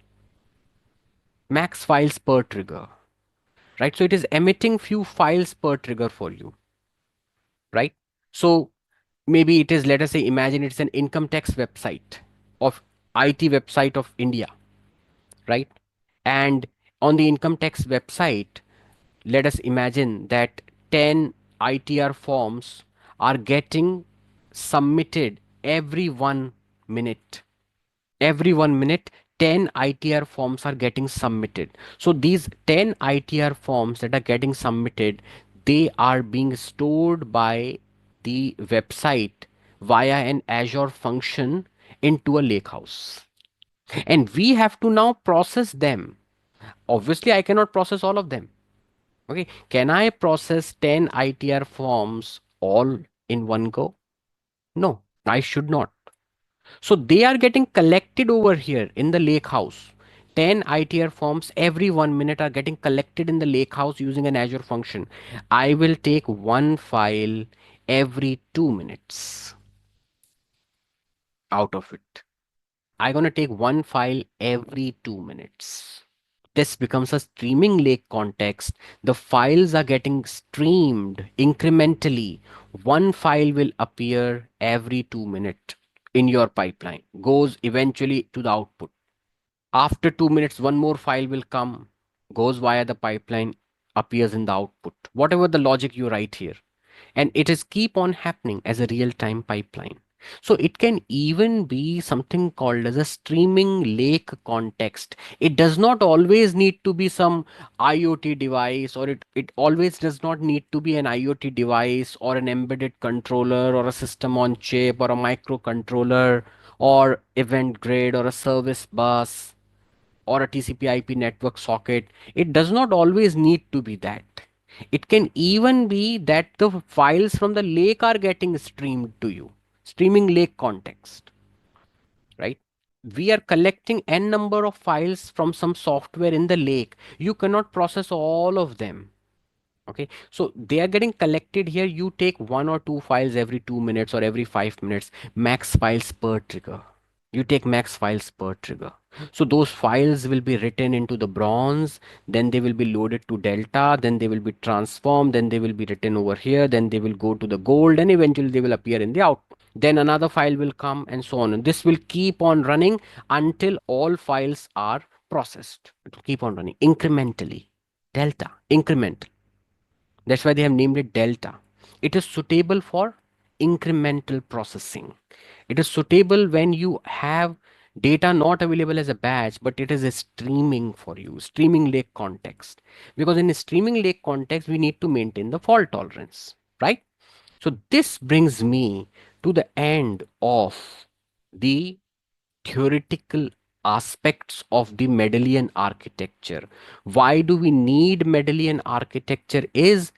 Max files per trigger, right? So it is emitting few files per trigger for you, right? So maybe it is, let us say, imagine it's an income tax website of IT website of India, right? And on the income tax website, let us imagine that 10 ITR forms are getting submitted every 1 minute. Every 1 minute, 10 ITR forms are getting submitted. So these 10 ITR forms that are getting submitted, they are being stored by the website via an Azure function into a lakehouse. And we have to now process them. Obviously, I cannot process all of them. Okay. Can I process 10 ITR forms all in one go? No, I should not. So they are getting collected over here in the lake house. 10 ITR forms every 1 minute are getting collected in the lake house using an Azure function. I will take one file every 2 minutes out of it. I'm going to take one file every 2 minutes. This becomes a streaming lake context. The files are getting streamed incrementally. One file will appear every 2 minutes in your pipeline, goes eventually to the output. After 2 minutes, one more file will come, goes via the pipeline, appears in the output. Whatever the logic you write here, and it is keep on happening as a real-time pipeline. So it can even be something called as a streaming lake context. It does not always need to be some IoT device, or it always does not need to be an IoT device or an embedded controller or a system on chip or a microcontroller or event grid or a service bus or a TCP IP network socket. It does not always need to be that. It can even be that the files from the lake are getting streamed to you. Streaming lake context, right? We are collecting n number of files from some software in the lake. You cannot process all of them. Okay, so they are getting collected here. You take one or two files every 2 minutes or every 5 minutes, max files per trigger. You take max files per trigger. So those files will be written into the bronze, then they will be loaded to delta, then they will be transformed, then they will be written over here, then they will go to the gold, and eventually they will appear in the output. Then another file will come and so on. And this will keep on running until all files are processed. It will keep on running incrementally. Delta, increment. That's why they have named it delta. It is suitable for incremental processing. It is suitable when you have data not available as a batch, but it is a streaming for you, streaming lake context. Because in a streaming lake context, we need to maintain the fault tolerance, right? So this brings me to the end of the theoretical aspects of the Medallion architecture. Why do we need Medallion architecture is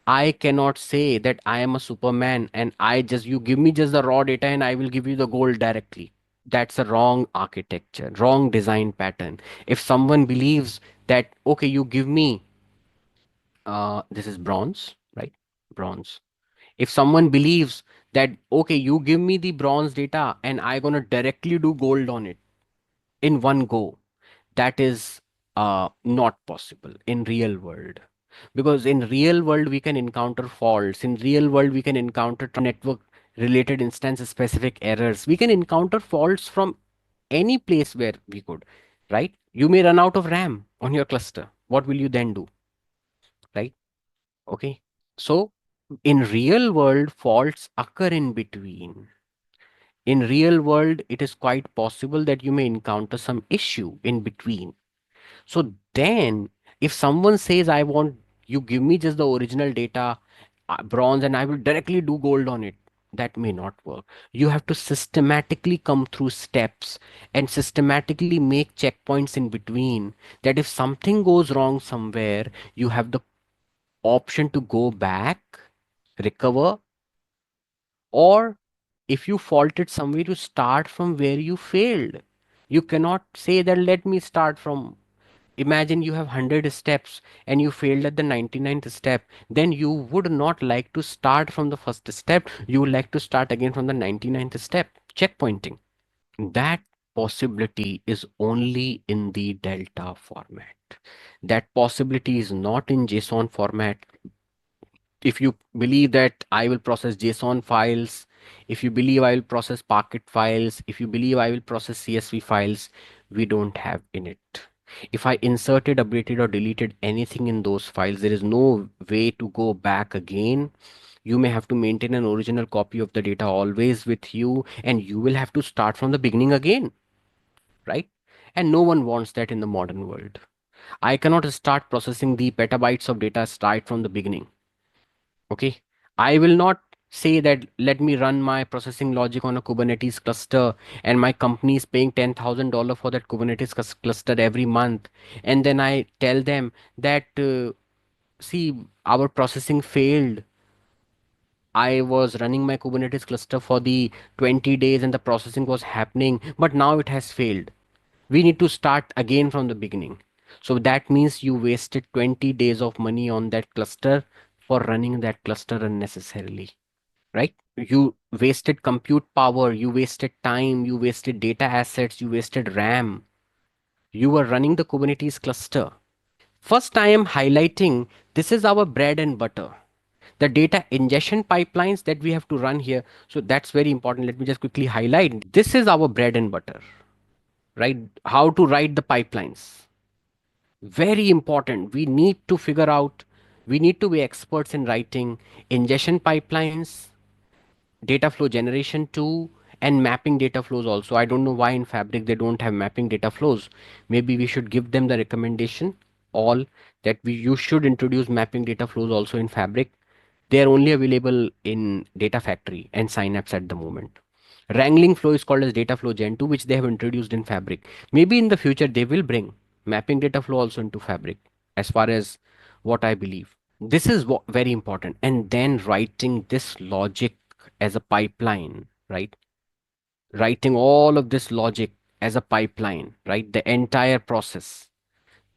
I cannot say that I am a Superman and you give me just the raw data and I will give you the gold directly. That's a wrong architecture, wrong design pattern. If someone believes that, okay, you give me, this is bronze, right? Bronze. If someone believes that, okay, you give me the bronze data and I'm going to directly do gold on it in one go, that is not possible in real world, because in real world we can encounter faults. In real world we can encounter network related instance specific errors. We can encounter faults from any place where we could, right? You may run out of RAM on your cluster. What will you then do, right? Okay, so in real world faults occur in between. In real world it is quite possible that you may encounter some issue in between. So then, if someone says, I want you give me just the original data, bronze, and I will directly do gold on it, that may not work. You have to systematically come through steps and systematically make checkpoints in between. That if something goes wrong somewhere, you have the option to go back, recover, or if you faulted somewhere, to start from where you failed. You cannot say that let me start from. Imagine you have 100 steps and you failed at the 99th step. Then you would not like to start from the first step. You would like to start again from the 99th step. Checkpointing. That possibility is only in the Delta format. That possibility is not in JSON format. If you believe that I will process JSON files, if you believe I will process Parquet files, if you believe I will process CSV files, we don't have in it. If I inserted, updated, or deleted anything in those files, there is no way to go back again. You may have to maintain an original copy of the data always with you, and you will have to start from the beginning again, right? And no one wants that in the modern world. I cannot start processing the petabytes of data right from the beginning. Okay, I will not say that let me run my processing logic on a Kubernetes cluster and my company is paying $10,000 for that Kubernetes cluster every month, and then I tell them that see, our processing failed I was running my Kubernetes cluster for the 20 days and the processing was happening, but now it has failed. We need to start again from the beginning. So that means you wasted 20 days of money on that cluster for running that cluster unnecessarily, right? You wasted compute power, you wasted time, you wasted data assets, you wasted RAM. You were running the Kubernetes cluster. First, I am highlighting this is our bread and butter. The data ingestion pipelines that we have to run here. So that's very important. Let me just quickly highlight. This is our bread and butter, right? How to write the pipelines. Very important. We need to be experts in writing ingestion pipelines, data flow generation too, and mapping data flows also. I don't know why in Fabric they don't have mapping data flows. Maybe we should give them the recommendation all that you should introduce mapping data flows also in Fabric. They are only available in Data Factory and Synapse at the moment. Wrangling flow is called as data flow gen 2, which they have introduced in Fabric. Maybe in the future they will bring mapping data flow also into Fabric, as far as what I believe. This is very important. And then writing this logic as a pipeline, right? Writing all of this logic as a pipeline, right? The entire process.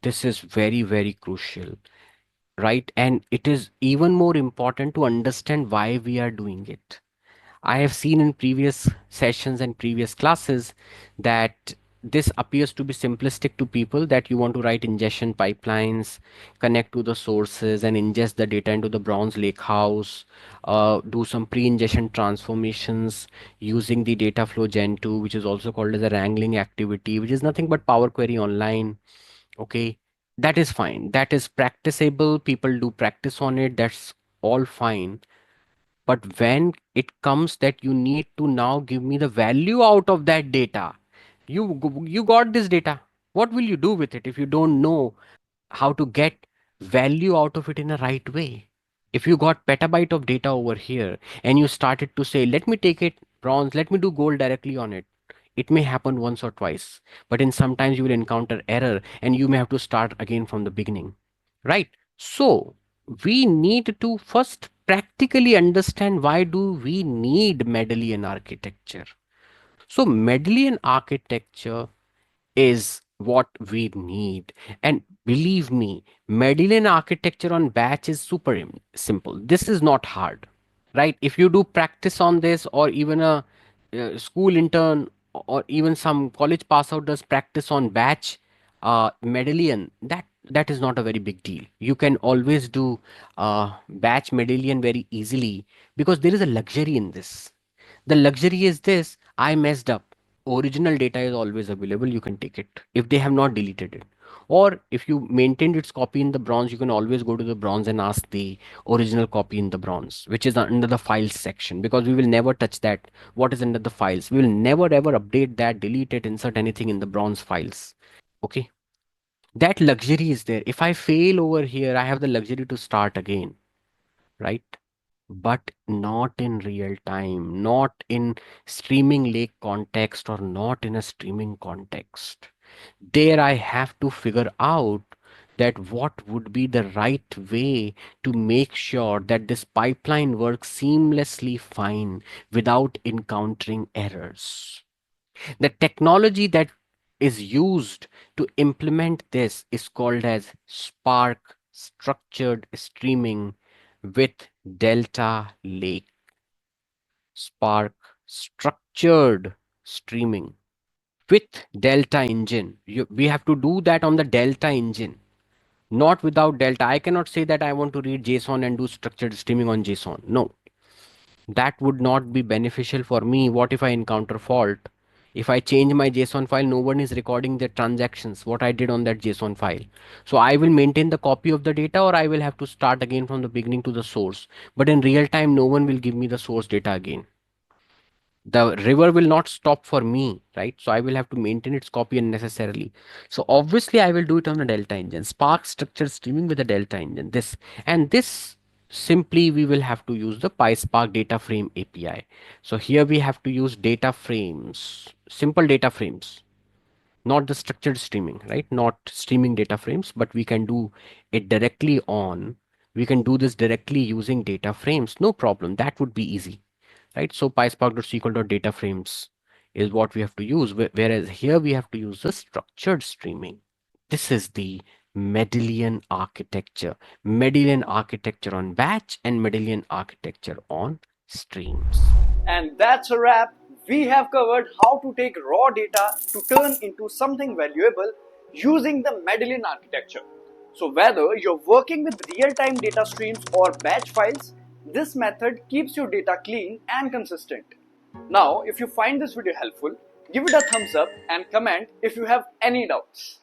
This is very, very crucial, right? And it is even more important to understand why we are doing it. I have seen in previous sessions and previous classes that this appears to be simplistic to people, that you want to write ingestion pipelines, connect to the sources and ingest the data into the Bronze Lakehouse, do some pre-ingestion transformations using the data flow Gen 2, which is also called as a wrangling activity, which is nothing but Power Query Online. Okay, that is fine. That is practicable. People do practice on it. That's all fine. But when it comes that you need to now give me the value out of that data, you got this data. What will you do with it if you don't know how to get value out of it in a right way? If you got petabyte of data over here and you started to say, let me take it bronze, let me do gold directly on it. It may happen once or twice, but in sometimes you will encounter error and you may have to start again from the beginning. Right? So we need to first practically understand why do we need Medallion architecture. So Medallion architecture is what we need. And believe me, Medallion architecture on batch is super simple. This is not hard, right? If you do practice on this, or even a school intern or even some college pass out does practice on batch Medallion, that is not a very big deal. You can always do batch Medallion very easily, because there is a luxury in this. The luxury is this: I messed up, original data is always available, you can take it if they have not deleted it. Or if you maintained its copy in the bronze, you can always go to the bronze and ask the original copy in the bronze, which is under the files section, because we will never touch that. What is under the files, we will never ever update that, delete it, insert anything in the bronze files. Okay, that luxury is there. If I fail over here, I have the luxury to start again, right? But not in real time, not in streaming lake context, or not in a streaming context. There I have to figure out that what would be the right way to make sure that this pipeline works seamlessly fine without encountering errors. The technology that is used to implement this is called as Spark Structured Streaming with Delta Lake. Spark Structured Streaming with Delta Engine. We have to do that on the Delta Engine, not without Delta. I cannot say that I want to read JSON and do structured streaming on JSON. No, that would not be beneficial for me. What if I encounter fault? If I change my JSON file, no one is recording the transactions, what I did on that JSON file. So I will maintain the copy of the data, or I will have to start again from the beginning to the source. But in real time, no one will give me the source data again. The river will not stop for me, right? So I will have to maintain its copy unnecessarily. So obviously I will do it on the Delta engine, Spark structured streaming with the Delta engine. This simply we will have to use the PySpark data frame API. So here we have to use data frames, simple data frames, not the structured streaming, right? Not streaming data frames, but we can do it directly on We can do this directly using data frames. No problem. That would be easy, right? So PySpark.sql.data frames is what we have to use, whereas here we have to use the structured streaming. This is the Medallion architecture. Medallion architecture on batch and Medallion architecture on streams. And that's a wrap. We have covered how to take raw data to turn into something valuable using the Medallion architecture. So whether you're working with real-time data streams or batch files, this method keeps your data clean and consistent. Now, if you find this video helpful, give it a thumbs up and comment if you have any doubts.